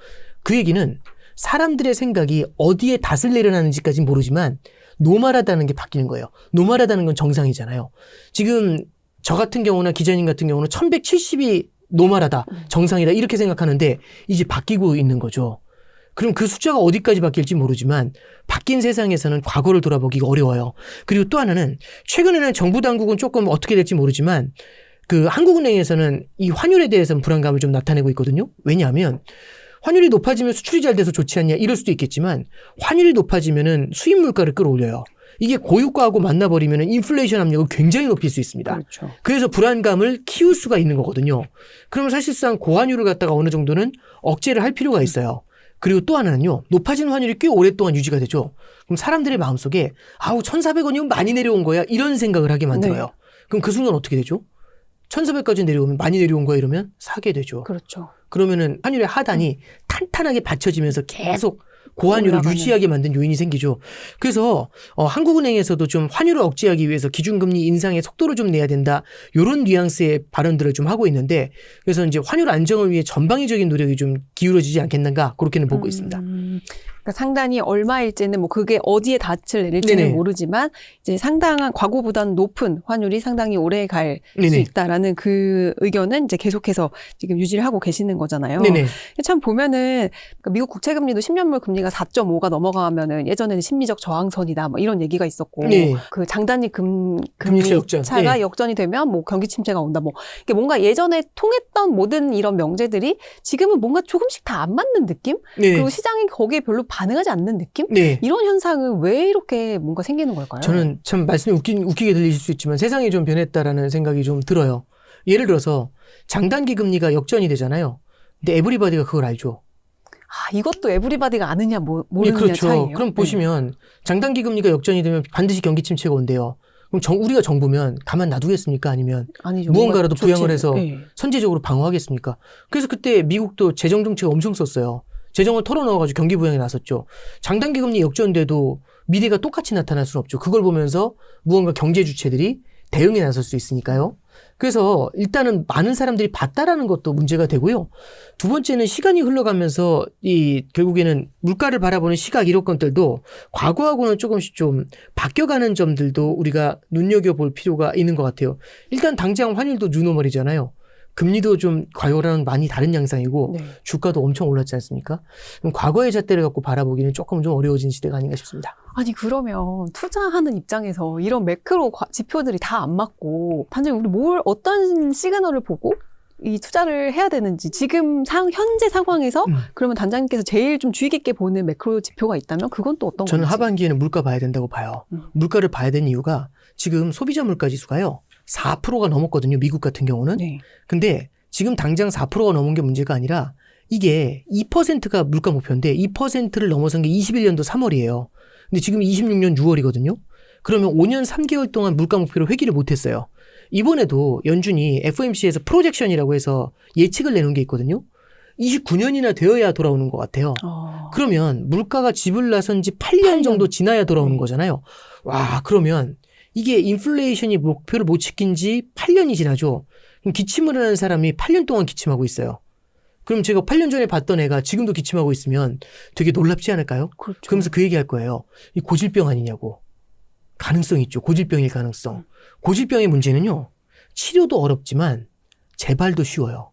그 얘기는 사람들의 생각이 어디에 닷을 내려놨는지까지는 모르지만 노멀하다는 게 바뀌는 거예요. 노멀하다는 건 정상이잖아요. 지금 저 같은 경우나 기자님 같은 경우는 1,170이 노멀하다, 정상이다 이렇게 생각하는데 이제 바뀌고 있는 거죠. 그럼 그 숫자가 어디까지 바뀔지 모르지만 바뀐 세상에서는 과거를 돌아보기가 어려워요. 그리고 또 하나는 최근에는 정부 당국은 조금 어떻게 될지 모르지만 그 한국은행에서는 이 환율에 대해서는 불안감을 좀 나타내고 있거든요. 왜냐하면 환율이 높아지면 수출이 잘 돼서 좋지 않냐 이럴 수도 있겠지만 환율이 높아지면은 수입 물가를 끌어올려요. 이게 고유가하고 만나버리면 인플레이션 압력을 굉장히 높일 수 있습니다. 그렇죠. 그래서 불안감을 키울 수가 있는 거거든요. 그러면 사실상 고환율을 갖다가 어느 정도는 억제를 할 필요가 있어요. 그리고 또 하나는요. 높아진 환율이 꽤 오랫동안 유지가 되죠. 그럼 사람들의 마음속에 1,400원이면 많이 내려온 거야 이런 생각을 하게 만들어요. 네. 그럼 그 순간 어떻게 되죠? 1,400까지 내려오면 많이 내려온 거야 이러면 사게 되죠. 그렇죠. 그러면은 환율의 하단이 탄탄하게 받쳐지면서 계속 고환율을 올라가는. 유지하게 만든 요인이 생기죠. 그래서 한국은행에서도 좀 환율을 억제하기 위해서 기준금리 인상의 속도를 좀 내야 된다. 이런 뉘앙스의 발언들을 좀 하고 있는데 그래서 이제 환율 안정을 위해 전방위적인 노력이 좀 기울어지지 않겠는가 그렇게는 보고 있습니다. 그러니까 상단이 얼마일지는 뭐 그게 어디에 닻을 내릴지는 네네. 모르지만 이제 상당한 과거보다는 높은 환율이 상당히 오래 갈 수 네네. 있다라는 그 의견은 이제 계속해서 지금 유지를 하고 계시는 거잖아요. 네네. 참 보면은 그러니까 미국 국채금리도 10년물 금리가 4.5가 넘어가면은 예전에는 심리적 저항선이다 뭐 이런 얘기가 있었고 네. 그 장단기 금리 역전. 차가 네. 역전이 되면 뭐 경기 침체가 온다 뭐 이게 뭔가 예전에 통했던 모든 이런 명제들이 지금은 뭔가 조금씩 다 안 맞는 느낌? 네. 그리고 시장이 거기에 별로 반응하지 않는 느낌? 네. 이런 현상은 왜 이렇게 뭔가 생기는 걸까요? 저는 참 말씀이 웃기게 들리실 수 있지만 세상이 좀 변했다라는 생각이 좀 들어요. 예를 들어서 장단기 금리가 역전이 되잖아요. 근데 에브리바디가 그걸 알죠. 아, 이것도 에브리바디가 아느냐 모르느냐 그렇죠. 차이예요. 그럼 보시면 장단기 금리가 역전이 되면 반드시 경기 침체가 온대요. 그럼 우리가 정부면 가만 놔두겠습니까? 아니면 아니죠. 무언가라도 부양을 해서 네. 선제적으로 방어하겠습니까? 그래서 그때 미국도 재정 정책 엄청 썼어요. 재정을 털어넣어가지고 경기 부양에 나섰죠. 장단기 금리 역전돼도 미래가 똑같이 나타날 수는 없죠. 그걸 보면서 무언가 경제 주체들이 대응에 나설 수 있으니까요. 그래서 일단은 많은 사람들이 봤다라는 것도 문제가 되고요. 두 번째는 시간이 흘러가면서 결국에는 물가를 바라보는 시각 이런 것들도 과거하고는 조금씩 좀 바뀌어가는 점들도 우리가 눈여겨볼 필요가 있는 것 같아요. 일단 당장 환율도 뉴노멀이잖아요. 금리도 좀 과거랑은 많이 다른 양상이고 네. 주가도 엄청 올랐지 않습니까? 그럼 과거의 잣대를 갖고 바라보기는 조금 좀 어려워진 시대가 아닌가 싶습니다. 아니 그러면 투자하는 입장에서 이런 매크로 지표들이 다 안 맞고 단지 우리 어떤 시그널을 보고 이 투자를 해야 되는지 지금 현재 상황에서 그러면 단장님께서 제일 좀 주의 깊게 보는 매크로 지표가 있다면 그건 또 어떤 저는 건지? 하반기에는 물가 봐야 된다고 봐요. 물가를 봐야 되는 이유가 지금 소비자 물가 지수가요. 4%가 넘었거든요. 미국 같은 경우는. 네. 근데 지금 당장 4%가 넘은 게 문제가 아니라 이게 2%가 물가 목표인데 2%를 넘어선 게 21년도 3월이에요. 근데 지금 26년 6월이거든요. 그러면 5년 3개월 동안 물가 목표를 회귀를 못했어요. 이번에도 연준이 FOMC에서 프로젝션이라고 해서 예측을 내놓은 게 있거든요. 29년이나 되어야 돌아오는 것 같아요. 그러면 물가가 집을 나선 지 8년 정도 지나야 돌아오는 거잖아요. 와, 그러면 이게 인플레이션이 목표를 못 지킨 지 8년이 지나죠. 그럼 기침을 하는 사람이 8년 동안 기침하고 있어요. 그럼 제가 8년 전에 봤던 애가 지금도 기침하고 있으면 되게 놀랍지 않을까요? 그렇죠. 그러면서 그 얘기할 거예요. 이 고질병 아니냐고. 가능성 있죠. 고질병일 가능성. 고질병의 문제는요. 치료도 어렵지만 재발도 쉬워요.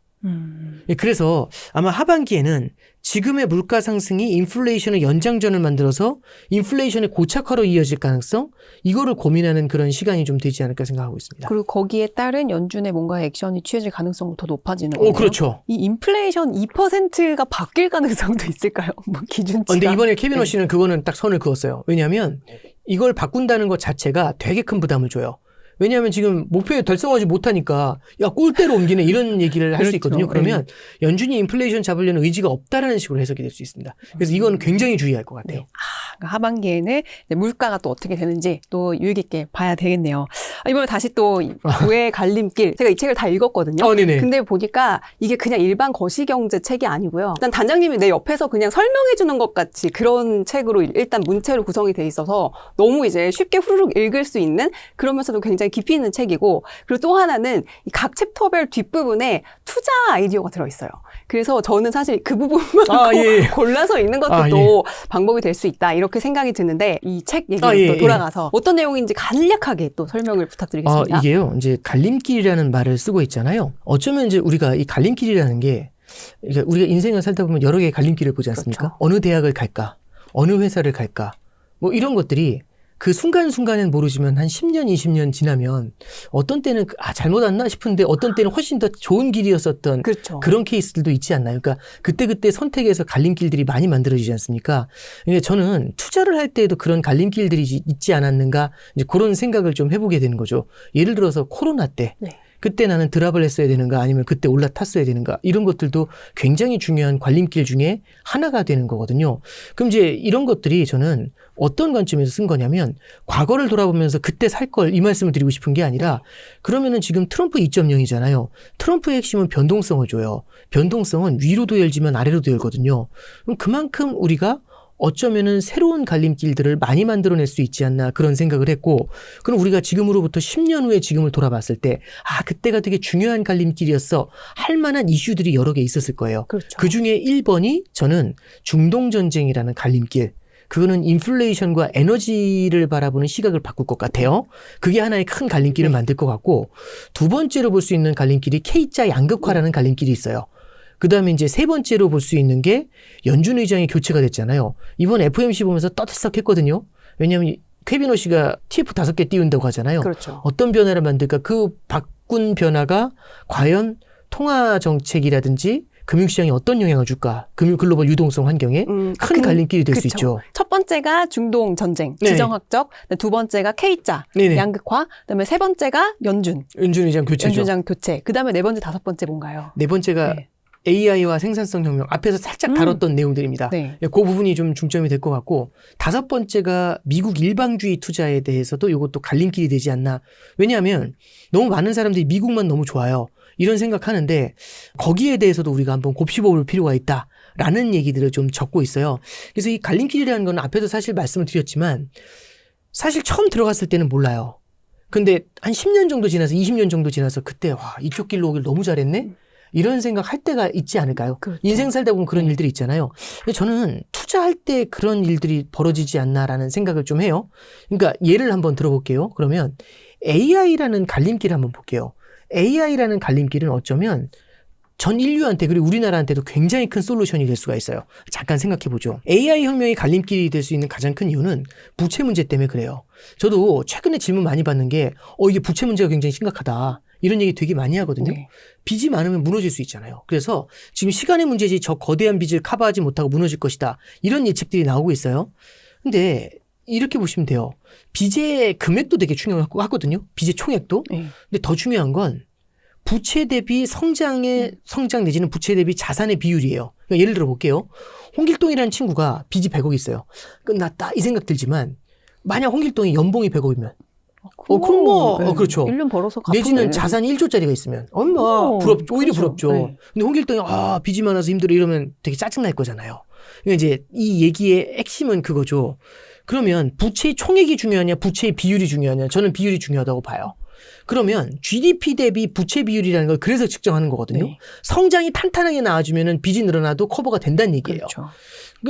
그래서 아마 하반기에는 지금의 물가 상승이 인플레이션의 연장전을 만들어서 인플레이션의 고착화로 이어질 가능성, 이거를 고민하는 그런 시간이 좀 되지 않을까 생각하고 있습니다. 그리고 거기에 따른 연준의 뭔가 액션이 취해질 가능성도 더 높아지는 거예요. 그렇죠. 이 인플레이션 2%가 바뀔 가능성도 있을까요? 뭐 기준치가. 근데 이번에 케빈 워시는 그거는 딱 선을 그었어요. 왜냐하면 이걸 바꾼다는 것 자체가 되게 큰 부담을 줘요. 왜냐하면 지금 목표에 달성하지 못하니까 야 골대로 옮기네 이런 얘기를 할 수 있거든요. 그러면 연준이 인플레이션 잡으려는 의지가 없다라는 식으로 해석이 될 수 있습니다. 그래서 이건 굉장히 주의할 것 같아요. 네. 그러니까 하반기에는 물가가 또 어떻게 되는지 또 유의 깊게 봐야 되겠네요. 이번에 다시 또 부의 갈림길. 제가 이 책을 다 읽었거든요. 네네. 근데 보니까 이게 그냥 일반 거시경제 책이 아니고요. 일단 단장님이 내 옆에서 그냥 설명해 주는 것 같이 그런 책으로 일단 문체로 구성이 돼 있어서 너무 이제 쉽게 후루룩 읽을 수 있는 그러면서도 굉장히 깊이 있는 책이고 그리고 또 하나는 각 챕터별 뒷부분에 투자 아이디어가 들어있어요. 그래서 저는 사실 그 부분만 골라서 읽는 것도 또 방법이 될 수 있다 이렇게 생각이 드는데 이 책 얘기로 또 돌아가서 어떤 내용인지 간략하게 또 설명을 부탁드리겠습니다. 이게요. 이제 갈림길이라는 말을 쓰고 있잖아요. 어쩌면 이제 우리가 이 갈림길이라는 게 우리가 인생을 살다 보면 여러 개의 갈림길을 보지 않습니까? 그렇죠. 어느 대학을 갈까? 어느 회사를 갈까? 뭐 이런 것들이 그 순간순간은 모르지만 한 10년, 20년 지나면 어떤 때는 잘못 왔나 싶은데 어떤 때는 훨씬 더 좋은 길이었었던 그렇죠. 그런 케이스들도 있지 않나요? 그러니까 그때그때 선택에서 갈림길들이 많이 만들어지지 않습니까? 그러니까 저는 투자를 할 때에도 그런 갈림길들이 있지 않았는가 이제 그런 생각을 좀 해보게 되는 거죠. 예를 들어서 코로나 때 그때 나는 드랍을 했어야 되는가 아니면 그때 올라탔어야 되는가 이런 것들도 굉장히 중요한 갈림길 중에 하나가 되는 거거든요. 그럼 이제 이런 것들이 저는 어떤 관점에서 쓴 거냐면 과거를 돌아보면서 그때 살 걸 이 말씀을 드리고 싶은 게 아니라 그러면은 지금 트럼프 2.0이잖아요. 트럼프의 핵심은 변동성을 줘요. 변동성은 위로도 열지만 아래로도 열거든요. 그럼 그만큼 우리가 어쩌면은 새로운 갈림길들을 많이 만들어낼 수 있지 않나 그런 생각을 했고, 그럼 우리가 지금으로부터 10년 후에 지금을 돌아봤을 때 그때가 되게 중요한 갈림길이었어 할 만한 이슈들이 여러 개 있었을 거예요. 그렇죠. 그중에 1번이 저는 중동전쟁이라는 갈림길, 그거는 인플레이션과 에너지를 바라보는 시각을 바꿀 것 같아요. 그게 하나의 큰 갈림길을 만들 것 같고, 두 번째로 볼 수 있는 갈림길이 K자 양극화라는 갈림길이 있어요. 그 다음에 이제 세 번째로 볼 수 있는 게 연준 의장이 교체가 됐잖아요. 이번 FOMC 보면서 떠들썩했거든요. 왜냐하면 케빈 워시가 TF 5개 띄운다고 하잖아요. 그렇죠. 어떤 변화를 만들까? 그 바꾼 변화가 과연 통화 정책이라든지 금융시장에 어떤 영향을 줄까? 글로벌 유동성 환경에 큰 갈림길이 될 수 있죠. 첫 번째가 중동 전쟁, 지정학적. 두 번째가 K자, 양극화. 그다음에 세 번째가 연준 의장 교체죠. 연준 의장 교체. 그다음에 네 번째, 다섯 번째 뭔가요? 네 번째가 AI와 생산성 혁명. 앞에서 살짝 다뤘던 내용들입니다. 그 부분이 좀 중점이 될 것 같고, 다섯 번째가 미국 일방주의 투자에 대해서도 이것도 갈림길이 되지 않나. 왜냐하면 너무 많은 사람들이 미국만 너무 좋아요. 이런 생각하는데 거기에 대해서도 우리가 한번 곱씹어볼 필요가 있다라는 얘기들을 좀 적고 있어요. 그래서 이 갈림길이라는 건 앞에도 사실 말씀을 드렸지만 사실 처음 들어갔을 때는 몰라요. 근데 한 10년 정도 지나서 20년 정도 지나서 그때 이쪽 길로 오길 너무 잘했네? 이런 생각 할 때가 있지 않을까요? 그렇죠. 인생 살다 보면 그런 일들이 있잖아요. 저는 투자할 때 그런 일들이 벌어지지 않나라는 생각을 좀 해요. 그러니까 예를 한번 들어볼게요. 그러면 AI라는 갈림길 한번 볼게요. AI라는 갈림길은 어쩌면 전 인류한테 그리고 우리나라한테도 굉장히 큰 솔루션이 될 수가 있어요. 잠깐 생각해 보죠. AI 혁명이 갈림길이 될 수 있는 가장 큰 이유는 부채 문제 때문에 그래요. 저도 최근에 질문 많이 받는 게 이게 부채 문제가 굉장히 심각하다. 이런 얘기 되게 많이 하거든요. 빚이 많으면 무너질 수 있잖아요. 그래서 지금 시간의 문제지 저 거대한 빚을 커버하지 못하고 무너질 것이다. 이런 예측들이 나오고 있어요. 근데 이렇게 보시면 돼요. 빚의 금액도 되게 중요하거든요. 빚의 총액도. 근데 더 중요한 건 부채 대비 성장 내지는 부채 대비 자산의 비율이에요. 그러니까 예를 들어 볼게요. 홍길동이라는 친구가 빚이 100억 있어요. 끝났다 이 생각 들지만 만약 홍길동이 연봉이 100억이면 그럼 그렇죠. 1년 벌어서 갚으면. 내지는 자산이 1조짜리가 있으면 오히려 부럽죠. 근데 홍길동이 빚이 많아서 힘들어 이러면 되게 짜증날 거잖아요. 그러니까 이제 이 얘기의 핵심은 그거죠. 그러면 부채의 총액이 중요하냐 부채의 비율이 중요하냐. 저는 비율이 중요하다고 봐요. 그러면 GDP 대비 부채 비율이라는 걸 그래서 측정하는 거거든요. 성장이 탄탄하게 나와주면 빚이 늘어나도 커버가 된다는 얘기예요. 그렇죠.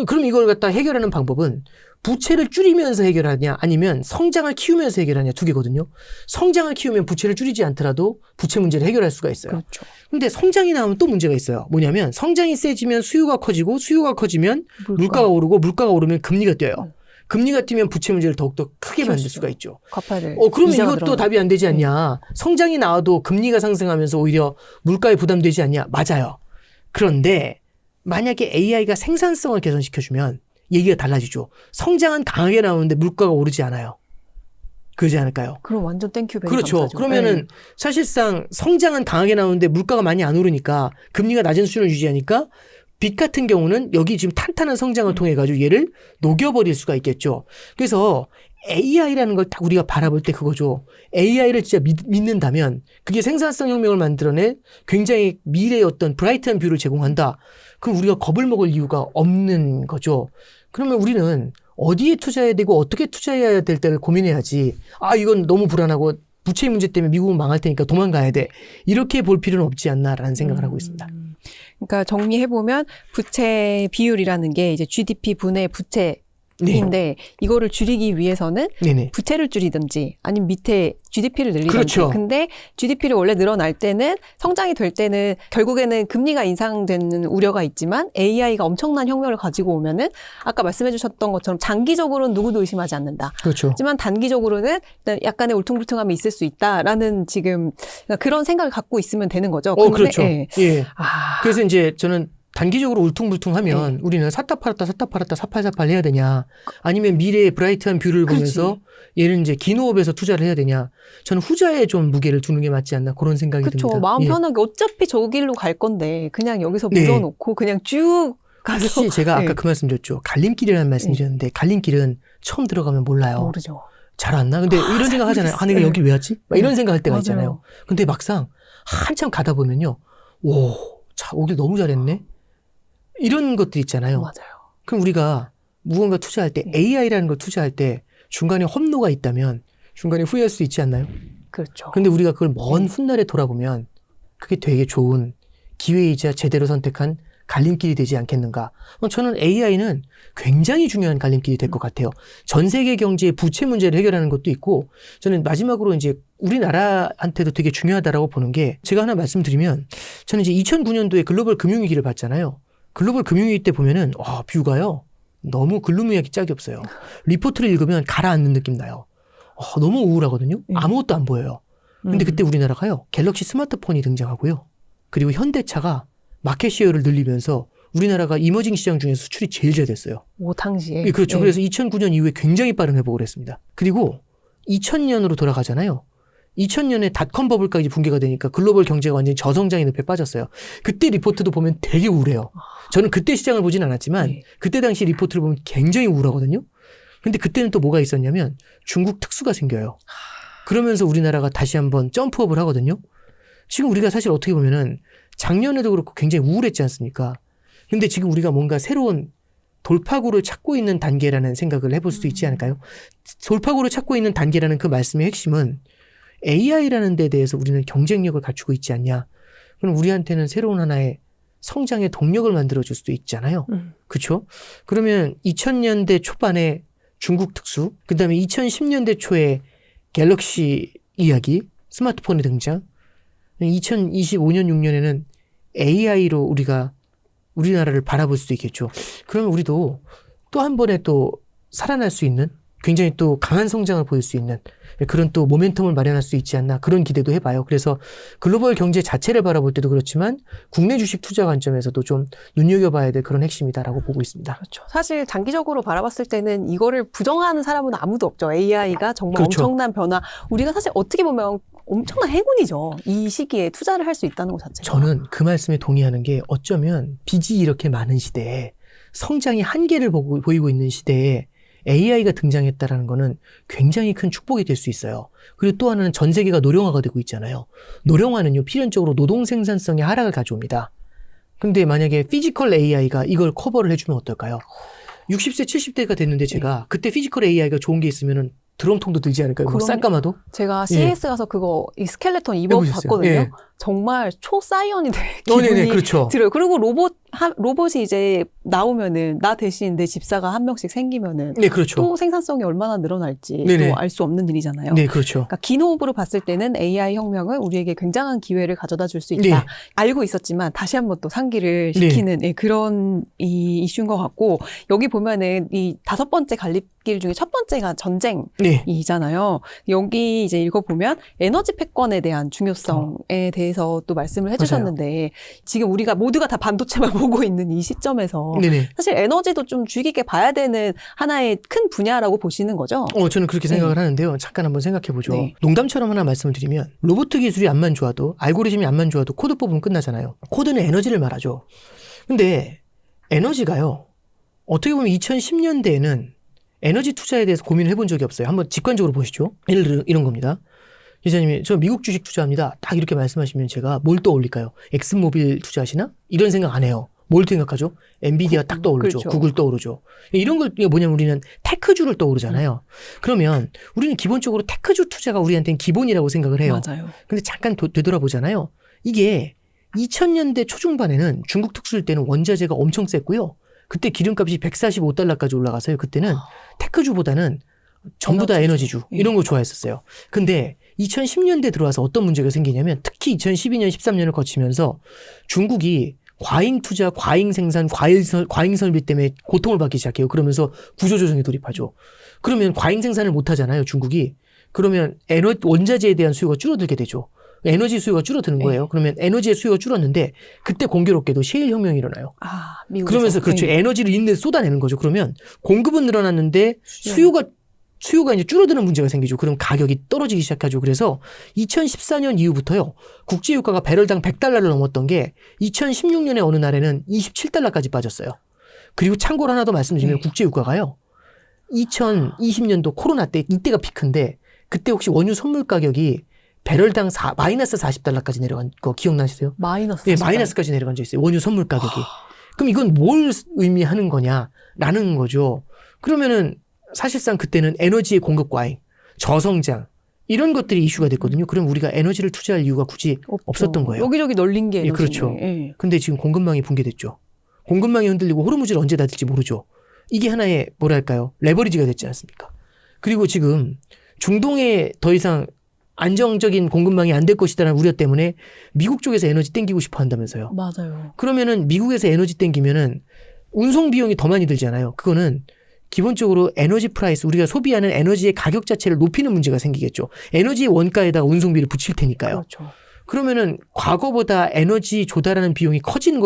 그럼 이걸 갖다 해결하는 방법은 부채를 줄이면서 해결하냐 아니면 성장을 키우면서 해결하냐 두 개거든요. 성장을 키우면 부채를 줄이지 않더라도 부채 문제를 해결할 수가 있어요. 그렇죠. 근데 성장이 나오면 또 문제가 있어요. 뭐냐면 성장이 세지면 수요가 커지고 수요가 커지면 물가가 오르고 물가가 오르면 금리가 뛰어요. 금리가 뛰면 부채 문제를 더욱더 크게 만들 수가 있죠. 갚아야 될 그러면 이것도 답이 안 되지 않냐. 성장이 나와도 금리가 상승하면서 오히려 물가에 부담되지 않냐. 맞아요. 그런데 만약에 AI가 생산성을 개선시켜주면 얘기가 달라지죠. 성장은 강하게 나오는데 물가가 오르지 않아요. 그러지 않을까요? 그럼 완전 땡큐 베리 그렇죠. 감사죠. 그러면은 사실상 성장은 강하게 나오는데 물가가 많이 안 오르니까 금리가 낮은 수준을 유지하니까 빚 같은 경우는 여기 지금 탄탄한 성장을 통해 가지고 얘를 녹여버릴 수가 있겠죠. 그래서 AI라는 걸 딱 우리가 바라볼 때 그거죠. AI를 진짜 믿는다면 그게 생산성 혁명을 만들어낼 굉장히 미래의 어떤 브라이트한 뷰를 제공한다. 그럼 우리가 겁을 먹을 이유가 없는 거죠. 그러면 우리는 어디에 투자해야 되고 어떻게 투자해야 될 때를 고민해야지. 이건 너무 불안하고 부채 문제 때문에 미국은 망할 테니까 도망가야 돼. 이렇게 볼 필요는 없지 않나라는 생각을 하고 있습니다. 그러니까 정리해보면 부채 비율이라는 게 이제 GDP 분의 부채인데 이거를 줄이기 위해서는 부채를 줄이든지 아니면 밑에 GDP를 늘리든지. 그렇죠. 근데 GDP를 원래 늘어날 때는 성장이 될 때는 결국에는 금리가 인상되는 우려가 있지만 AI가 엄청난 혁명을 가지고 오면은 아까 말씀해 주셨던 것처럼 장기적으로는 누구도 의심하지 않는다. 그렇죠. 하지만 단기적으로는 약간의 울퉁불퉁함이 있을 수 있다라는 지금 그런 생각을 갖고 있으면 되는 거죠. 그렇죠. 그래서 이제 저는 단기적으로 울퉁불퉁하면 우리는 샀다 팔았다 사팔사팔 해야 되냐 아니면 미래의 브라이트한 뷰를 보면서 얘는 이제 긴 호흡에서 투자를 해야 되냐. 저는 후자에 좀 무게를 두는 게 맞지 않나 그런 생각이 듭니다. 그렇죠. 마음 편하게 어차피 저 길로 갈 건데 그냥 여기서 묻어놓고 그냥 쭉 가서. 혹시 제가 아까 그 말씀 드렸죠. 갈림길이라는 말씀 드렸는데 갈림길은 처음 들어가면 몰라요. 모르죠. 잘 왔나? 근데 이런 생각 하잖아요. 내가 여기 왜 왔지? 막 이런 생각 할 때가 있잖아요. 근데 막상 한참 가다 보면요. 오길 너무 잘했네. 이런 것들 있잖아요. 맞아요. 그럼 우리가 무언가 투자할 때 AI라는 걸 투자할 때 중간에 험로가 있다면 중간에 후회할 수 있지 않나요? 그렇죠. 근데 우리가 그걸 먼 훗날에 돌아보면 그게 되게 좋은 기회이자 제대로 선택한 갈림길이 되지 않겠는가. 저는 AI는 굉장히 중요한 갈림길이 될 것 같아요. 전 세계 경제의 부채 문제를 해결하는 것도 있고 저는 마지막으로 이제 우리나라한테도 되게 중요하다라고 보는 게 제가 하나 말씀드리면 저는 이제 2009년도에 글로벌 금융위기를 봤잖아요. 글로벌 금융위기 때 보면은 뷰가요. 너무 글루미하게 짝이 없어요. 리포트를 읽으면 가라앉는 느낌 나요. 너무 우울하거든요. 아무것도 안 보여요. 근데 그때 우리나라가요. 갤럭시 스마트폰이 등장하고요. 그리고 현대차가 마켓 쉐어를 늘리면서 우리나라가 이머징 시장 중에서 수출이 제일 잘 됐어요. 오, 당시에. 네, 그렇죠. 그래서 2009년 이후에 굉장히 빠른 회복을 했습니다. 그리고 2000년으로 돌아가잖아요. 2000년에 닷컴 버블까지 붕괴가 되니까 글로벌 경제가 완전히 저성장의 늪에 빠졌어요. 그때 리포트도 보면 되게 우울해요. 저는 그때 시장을 보진 않았지만 그때 당시 리포트를 보면 굉장히 우울하거든요. 근데 그때는 또 뭐가 있었냐면 중국 특수가 생겨요. 그러면서 우리나라가 다시 한번 점프업을 하거든요. 지금 우리가 사실 어떻게 보면은 작년에도 그렇고 굉장히 우울했지 않습니까? 근데 지금 우리가 뭔가 새로운 돌파구를 찾고 있는 단계라는 생각을 해볼 수도 있지 않을까요? 돌파구를 찾고 있는 단계라는 그 말씀의 핵심은 AI라는 데 대해서 우리는 경쟁력을 갖추고 있지 않냐. 그럼 우리한테는 새로운 하나의 성장의 동력을 만들어줄 수도 있잖아요. 그렇죠? 그러면 2000년대 초반에 중국 특수, 그 다음에 2010년대 초에 갤럭시 이야기, 스마트폰의 등장, 2025년, 6년에는 AI로 우리가 우리나라를 바라볼 수도 있겠죠. 그러면 우리도 또 한 번에 또 살아날 수 있는 굉장히 또 강한 성장을 보일 수 있는 그런 또 모멘텀을 마련할 수 있지 않나 그런 기대도 해봐요. 그래서 글로벌 경제 자체를 바라볼 때도 그렇지만 국내 주식 투자 관점에서도 좀 눈여겨봐야 될 그런 핵심이다라고 보고 있습니다. 그렇죠. 사실 장기적으로 바라봤을 때는 이거를 부정하는 사람은 아무도 없죠. AI가 정말 그렇죠. 엄청난 변화. 우리가 사실 어떻게 보면 엄청난 행운이죠. 이 시기에 투자를 할 수 있다는 것 자체가. 저는 그 말씀에 동의하는 게 어쩌면 빚이 이렇게 많은 시대에 성장이 한계를 보이고 있는 시대에 AI가 등장했다라는 거는 굉장히 큰 축복이 될 수 있어요. 그리고 또 하나는 전 세계가 노령화가 되고 있잖아요. 노령화는요, 필연적으로 노동 생산성의 하락을 가져옵니다. 근데 만약에 피지컬 AI가 이걸 커버를 해주면 어떨까요? 60세, 70대가 됐는데 제가 그때 피지컬 AI가 좋은 게 있으면은 드럼통도 들지 않을까요? 뭐 쌀까마도? 제가 CES 가서 그거 이 스켈레톤 입어봤거든요. 예. 정말 초사이언이 될 기분이 그렇죠. 들어요. 그리고 로봇이 이제 나오면은 나 대신 내 집사가 한 명씩 생기면은 그렇죠. 또 생산성이 얼마나 늘어날지 또 알 수 없는 일이잖아요. 네, 그렇죠. 그러니까 긴 호흡으로 봤을 때는 AI 혁명은 우리에게 굉장한 기회를 가져다 줄 수 있다. 알고 있었지만 다시 한번 또 상기를 시키는 그런 이 이슈인 것 같고 여기 보면은 이 5번째 갈림길 중에 첫 번째가 전쟁이잖아요. 여기 이제 읽어보면 에너지 패권에 대한 중요성에 대해서 또 말씀을 해주셨는데 지금 우리가 모두가 다 반도체만 보고 있는 이 시점에서 사실 에너지도 좀 주의 깊게 봐야 되는 하나의 큰 분야라고 보시는 거죠? 저는 그렇게 생각을 하는데요. 잠깐 한번 생각해보죠. 농담처럼 하나 말씀을 드리면 로봇 기술이 안만 좋아도 알고리즘이 안만 좋아도 코드 뽑으면 끝나잖아요. 코드는 에너지를 말하죠. 근데 에너지가요. 어떻게 보면 2010년대에는 에너지 투자에 대해서 고민을 해본 적이 없어요. 한번 직관적으로 보시죠. 예를 들어 이런 겁니다. 기자님이 저 미국 주식 투자합니다. 딱 이렇게 말씀하시면 제가 뭘 떠올릴까요? 엑슨모빌 투자하시나? 이런 생각 안 해요. 뭘 생각하죠? 엔비디아 딱 떠오르죠. 그렇죠. 구글 떠오르죠. 이런 걸 뭐냐면 우리는 테크주를 떠오르잖아요. 그러면 우리는 기본적으로 테크주 투자가 우리한테는 기본이라고 생각을 해요. 맞아요. 근데 잠깐 되돌아보잖아요. 이게 2000년대 초중반에는 중국 특수일 때는 원자재가 엄청 셌고요. 그때 기름값이 $145까지 올라가서요. 그때는 테크주보다는 전부 다 에너지주 이런 거 좋아했었어요. 근데 2010년대 들어와서 어떤 문제가 생기냐면 특히 2012년, 13년을 거치면서 중국이 과잉 투자, 과잉 생산, 과잉 설비 때문에 고통을 받기 시작해요. 그러면서 구조조정에 돌입하죠. 그러면 과잉 생산을 못 하잖아요, 중국이. 그러면 원자재에 대한 수요가 줄어들게 되죠. 에너지 수요가 줄어드는 거예요. 그러면 에너지의 수요가 줄었는데 그때 공교롭게도 셰일 혁명이 일어나요. 미국에서. 그러면서 그렇죠. 에너지를 있는 데 쏟아내는 거죠. 그러면 공급은 늘어났는데 수요가 이제 줄어드는 문제가 생기죠. 그럼 가격이 떨어지기 시작하죠. 그래서 2014년 이후부터요. 국제유가가 배럴당 $100를 넘었던 게 2016년에 어느 날에는 $27까지 빠졌어요. 그리고 참고로 하나 더 말씀드리면 국제유가가요. 2020년도 코로나 때 이때가 피크인데 그때 혹시 원유 선물 가격이 배럴당 마이너스 $40까지 내려간 거 기억나시세요? 마이너스 마이너스까지 내려간 적 있어요. 원유 선물 가격이. 그럼 이건 뭘 의미하는 거냐라는 거죠. 그러면은 사실상 그때는 에너지의 공급 과잉, 저성장 이런 것들이 이슈가 됐거든요. 그럼 우리가 에너지를 투자할 이유가 굳이 없었던 거예요. 여기저기 널린 게 에너지네. 예, 그렇죠. 예. 근데 지금 공급망이 붕괴됐죠. 공급망이 흔들리고 호르무즈를 언제 닫을지 모르죠. 이게 하나의 뭐랄까요? 레버리지가 됐지 않습니까? 그리고 지금 중동에 더 이상 안정적인 공급망이 안 될 것이다라는 우려 때문에 미국 쪽에서 에너지 땡기고 싶어 한다면서요. 맞아요. 그러면은 미국에서 에너지 땡기면은 운송 비용이 더 많이 들잖아요. 그거는 기본적으로 에너지 프라이스, 우리가 소비하는 에너지의 가격 자체를 높이는 문제가 생기겠죠. 에너지 원가에다가 운송비를 붙일 테니까요. 그렇죠. 그러면은 과거보다 에너지 조달하는 비용이 커지는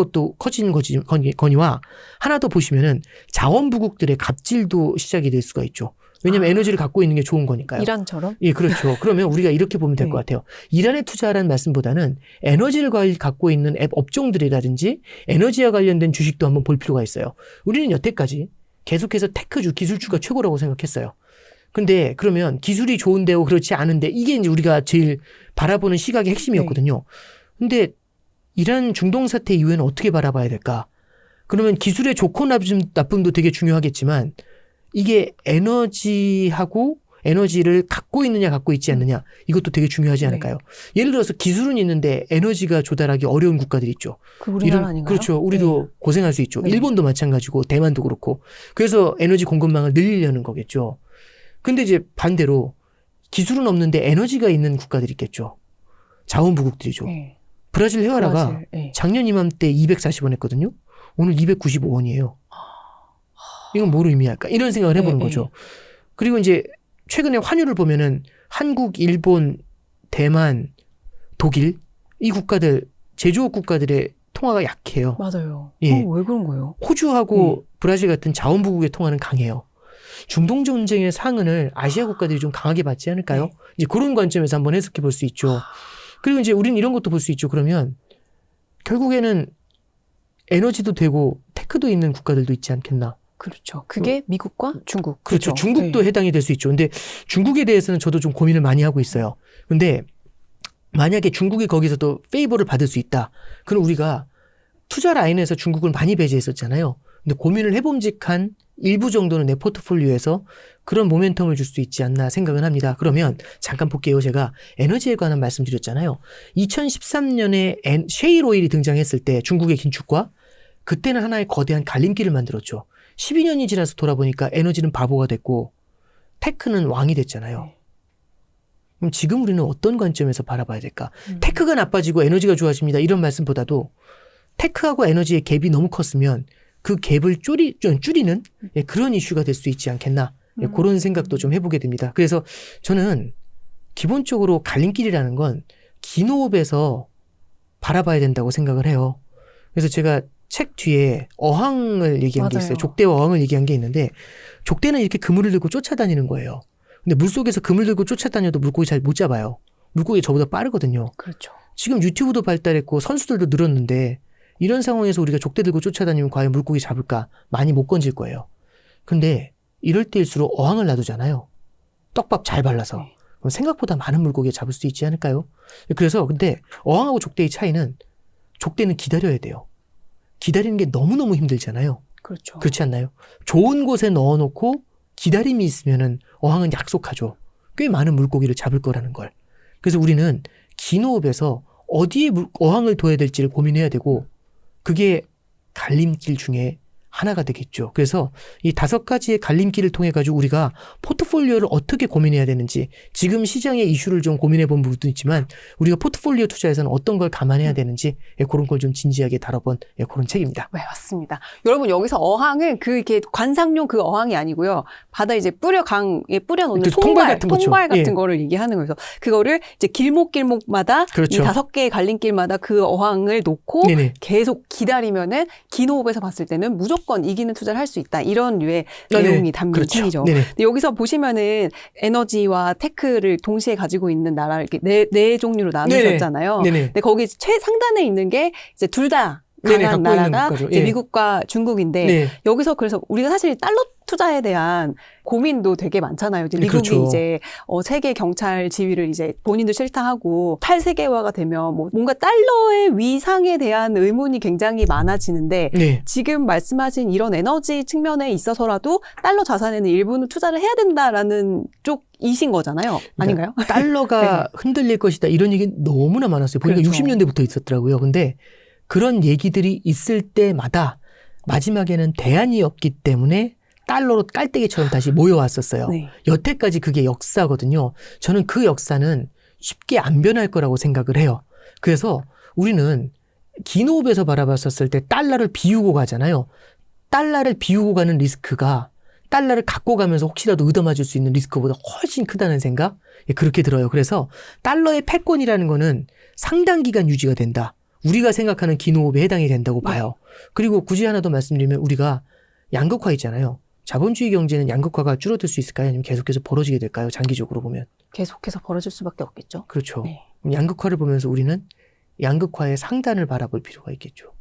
거니와 하나 더 보시면은 자원부국들의 갑질도 시작이 될 수가 있죠. 왜냐하면 에너지를 갖고 있는 게 좋은 거니까요. 이란처럼? 예, 그렇죠. 그러면 우리가 이렇게 보면 될 것 네. 같아요. 이란에 투자하라는 말씀보다는 에너지를 갖고 있는 앱 업종들이라든지 에너지와 관련된 주식도 한번 볼 필요가 있어요. 우리는 여태까지 계속해서 테크주, 기술주가 최고라고 생각했어요. 근데 그러면 기술이 좋은데요, 그렇지 않은데 이게 이제 우리가 제일 바라보는 시각의 핵심이었거든요. 근데 이란 중동 사태 이후에는 어떻게 바라봐야 될까? 그러면 기술의 좋고 나쁨도 되게 중요하겠지만 이게 에너지하고 에너지를 갖고 있느냐 갖고 있지 않느냐 이것도 되게 중요하지 않을까요? 예를 들어서 기술은 있는데 에너지가 조달하기 어려운 국가들이 있죠. 그 우리나라 아닌가요? 그렇죠. 우리도 고생할 수 있죠. 네. 일본도 마찬가지고 대만도 그렇고. 그래서 에너지 공급망을 늘리려는 거겠죠. 근데 이제 반대로 기술은 없는데 에너지가 있는 국가들이 있겠죠. 자원부국들이죠. 네. 브라질 헤아라가 브라질, 네. 작년 이맘때 240원 했거든요. 오늘 295원이에요. 이건 뭘 의미할까? 이런 생각을 해보는 거죠. 그리고 이제 최근에 환율을 보면은 한국, 일본, 대만, 독일 이 국가들 제조업 국가들의 통화가 약해요. 맞아요. 예. 왜 그런 거예요? 호주하고 브라질 같은 자원부국의 통화는 강해요. 중동 전쟁의 상흔을 아시아 국가들이 좀 강하게 받지 않을까요? 네. 이제 그런 관점에서 한번 해석해 볼 수 있죠. 그리고 이제 우리는 이런 것도 볼 수 있죠. 그러면 결국에는 에너지도 되고 테크도 있는 국가들도 있지 않겠나. 그렇죠. 그게 미국과 중국. 그렇죠. 중국도 네. 해당이 될 수 있죠. 근데 중국에 대해서는 저도 좀 고민을 많이 하고 있어요. 근데 만약에 중국이 거기서도 페이버를 받을 수 있다. 그럼 우리가 투자 라인에서 중국을 많이 배제했었잖아요. 근데 고민을 해봄직한 일부 정도는 내 포트폴리오에서 그런 모멘텀을 줄 수 있지 않나 생각은 합니다. 그러면 잠깐 볼게요. 제가 에너지에 관한 말씀드렸잖아요. 2013년에 셰일 오일이 등장했을 때 중국의 긴축과 그때는 하나의 거대한 갈림길을 만들었죠. 12년이 지나서 돌아보니까 에너지는 바보가 됐고 테크는 왕이 됐잖아요. 그럼 지금 우리는 어떤 관점에서 바라봐야 될까? 테크가 나빠지고 에너지가 좋아집니다. 이런 말씀보다도 테크하고 에너지의 갭이 너무 컸으면 그 갭을 줄이는 그런 이슈가 될 수 있지 않겠나. 그런 생각도 좀 해보게 됩니다. 그래서 저는 기본적으로 갈림길이라는 건 기노업에서 바라봐야 된다고 생각을 해요. 그래서 제가 책 뒤에 어항을 얘기한 게 있어요. 족대와 어항을 얘기한 게 있는데 족대는 이렇게 그물을 들고 쫓아다니는 거예요. 근데 물속에서 그물 들고 쫓아다녀도 물고기 잘 못 잡아요. 물고기 저보다 빠르거든요. 그렇죠. 지금 유튜브도 발달했고 선수들도 늘었는데 이런 상황에서 우리가 족대 들고 쫓아다니면 과연 물고기 잡을까? 많이 못 건질 거예요. 근데 이럴 때일수록 어항을 놔두잖아요. 떡밥 잘 발라서. 그럼 생각보다 많은 물고기 잡을 수 있지 않을까요? 그래서 근데 어항하고 족대의 차이는 족대는 기다려야 돼요. 기다리는 게 너무너무 힘들잖아요. 그렇죠. 그렇지 않나요? 좋은 곳에 넣어놓고 기다림이 있으면은 어항은 약속하죠. 꽤 많은 물고기를 잡을 거라는 걸. 그래서 우리는 기노업에서 어디에 어항을 둬야 될지를 고민해야 되고 그게 갈림길 중에 하나가 되겠죠. 그래서 이 5가지의 갈림길을 통해 가지고 우리가 포트폴리오를 어떻게 고민해야 되는지 지금 시장의 이슈를 좀 고민해 본 부분도 있지만 우리가 포트폴리오 투자에서는 어떤 걸 감안해야 되는지 그런 걸 좀 진지하게 다뤄본 그런 책입니다. 네, 맞습니다. 여러분 여기서 어항은 그 이렇게 관상용 그 어항이 아니고요. 바다 이제 강에 뿌려놓는 통발 같은 거를 얘기하는 거예요. 그거를 이제 길목마다 그렇죠. 이 5개의 갈림길마다 그 어항을 놓고 네네. 계속 기다리면은 기노업에서 봤을 때는 무조건 이기는 투자를 할 수 있다. 이런 류의 내용이 담긴 그렇죠. 책이죠. 네네. 근데 여기서 보시면은 에너지와 테크를 동시에 가지고 있는 나라를 이렇게 네 종류로 나누셨잖아요. 네네. 근데 거기 상단에 있는 게 이제 둘 다 강한 갖고 있는 나라가 국가죠. 이제 예. 미국과 중국인데 네. 여기서 그래서 우리가 사실 달러 투자에 대한 고민도 되게 많잖아요. 이제 네, 미국이 그렇죠. 이제 세계 경찰 지위를 이제 본인도 싫다하고 탈세계화가 되면 뭐 뭔가 달러의 위상에 대한 의문이 굉장히 많아지는데 네. 지금 말씀하신 이런 에너지 측면에 있어서라도 달러 자산에는 일부는 투자를 해야 된다라는 쪽이신 거잖아요. 아닌가요? 그러니까 달러가 네. 흔들릴 것이다 이런 얘기 너무나 많았어요. 보니까 그렇죠. 60년대부터 있었더라고요. 근데 그런 얘기들이 있을 때마다 마지막에는 대안이 없기 때문에 달러로 깔때기처럼 다시 모여왔었어요. 네. 여태까지 그게 역사거든요. 저는 그 역사는 쉽게 안 변할 거라고 생각을 해요. 그래서 우리는 긴 호흡에서 바라봤었을 때 달러를 비우고 가잖아요. 달러를 비우고 가는 리스크가 달러를 갖고 가면서 혹시라도 얻어맞을 수 있는 리스크보다 훨씬 크다는 생각? 예, 그렇게 들어요. 그래서 달러의 패권이라는 거는 상당 기간 유지가 된다. 우리가 생각하는 긴 호흡에 해당이 된다고 봐요. 그리고 굳이 하나 더 말씀드리면 우리가 양극화 있잖아요. 자본주의 경제는 양극화가 줄어들 수 있을까요? 아니면 계속해서 벌어지게 될까요? 장기적으로 보면. 계속해서 벌어질 수밖에 없겠죠. 그렇죠. 네. 양극화를 보면서 우리는 양극화의 상단을 바라볼 필요가 있겠죠.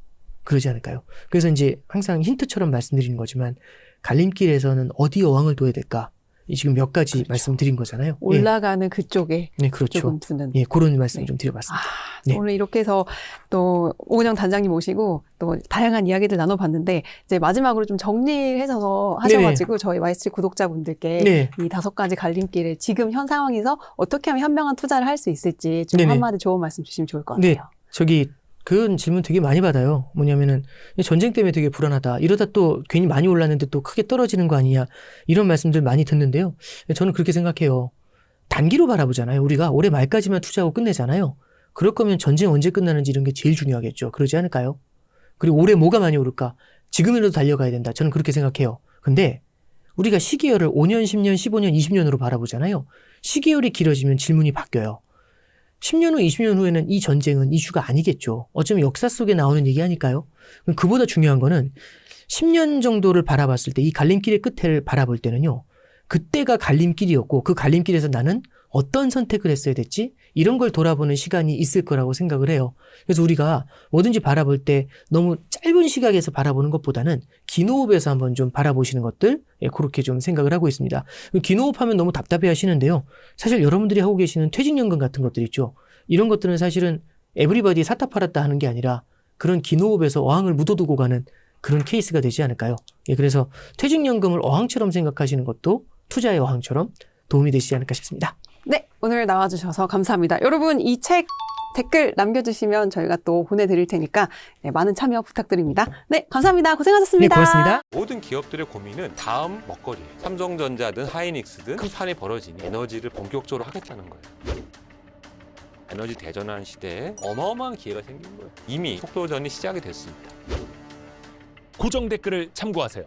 그러지 않을까요? 그래서 이제 항상 힌트처럼 말씀드리는 거지만 갈림길에서는 어디 어항을 둬야 될까? 지금 몇 가지 그렇죠. 말씀드린 거잖아요. 올라가는 그쪽에 네, 그렇죠. 조금 두는. 예, 그런 말씀 네. 좀 드려봤습니다. 네. 오늘 이렇게 해서 또 오은영 단장님 모시고 또 다양한 이야기들 나눠봤는데 이제 마지막으로 좀 정리해서 하셔가지고 저희 YSG 구독자분들께 네. 이 5가지 갈림길에 지금 현 상황에서 어떻게 하면 현명한 투자를 할 수 있을지 좀 네네. 한마디 좋은 말씀 주시면 좋을 것 같아요. 네. 저기 그런 질문 되게 많이 받아요. 뭐냐면은 전쟁 때문에 되게 불안하다. 이러다 또 괜히 많이 올랐는데 또 크게 떨어지는 거 아니냐. 이런 말씀들 많이 듣는데요. 저는 그렇게 생각해요. 단기로 바라보잖아요. 우리가 올해 말까지만 투자하고 끝내잖아요. 그럴 거면 전쟁 언제 끝나는지 이런 게 제일 중요하겠죠. 그러지 않을까요? 그리고 올해 뭐가 많이 오를까? 지금이라도 달려가야 된다. 저는 그렇게 생각해요. 근데 우리가 시계열을 5년, 10년, 15년, 20년으로 바라보잖아요. 시계열이 길어지면 질문이 바뀌어요. 10년 후, 20년 후에는 이 전쟁은 이슈가 아니겠죠. 어쩌면 역사 속에 나오는 얘기 아닐까요? 그보다 중요한 거는 10년 정도를 바라봤을 때 이 갈림길의 끝을 바라볼 때는요. 그때가 갈림길이었고 그 갈림길에서 나는 어떤 선택을 했어야 됐지? 이런 걸 돌아보는 시간이 있을 거라고 생각을 해요. 그래서 우리가 뭐든지 바라볼 때 너무 짧은 시각에서 바라보는 것보다는 긴 호흡에서 한번 좀 바라보시는 것들, 그렇게 좀 생각을 하고 있습니다. 긴 호흡하면 너무 답답해 하시는데요. 사실 여러분들이 하고 계시는 퇴직연금 같은 것들 있죠. 이런 것들은 사실은 에브리바디 사타 팔았다 하는 게 아니라 그런 긴 호흡에서 어항을 묻어두고 가는 그런 케이스가 되지 않을까요? 그래서 퇴직연금을 어항처럼 생각하시는 것도 투자의 어항처럼 도움이 되시지 않을까 싶습니다. 네, 오늘 나와주셔서 감사합니다. 여러분 이 책 댓글 남겨주시면 저희가 또 보내드릴 테니까 많은 참여 부탁드립니다. 네, 감사합니다. 고생하셨습니다. 네, 고맙습니다. 모든 기업들의 고민은 다음 먹거리예요. 삼성전자든 하이닉스든 큰 판이 벌어지니 에너지를 본격적으로 하겠다는 거예요. 에너지 대전환 시대에 어마어마한 기회가 생긴 거예요. 이미 속도전이 시작이 됐습니다. 고정 댓글을 참고하세요.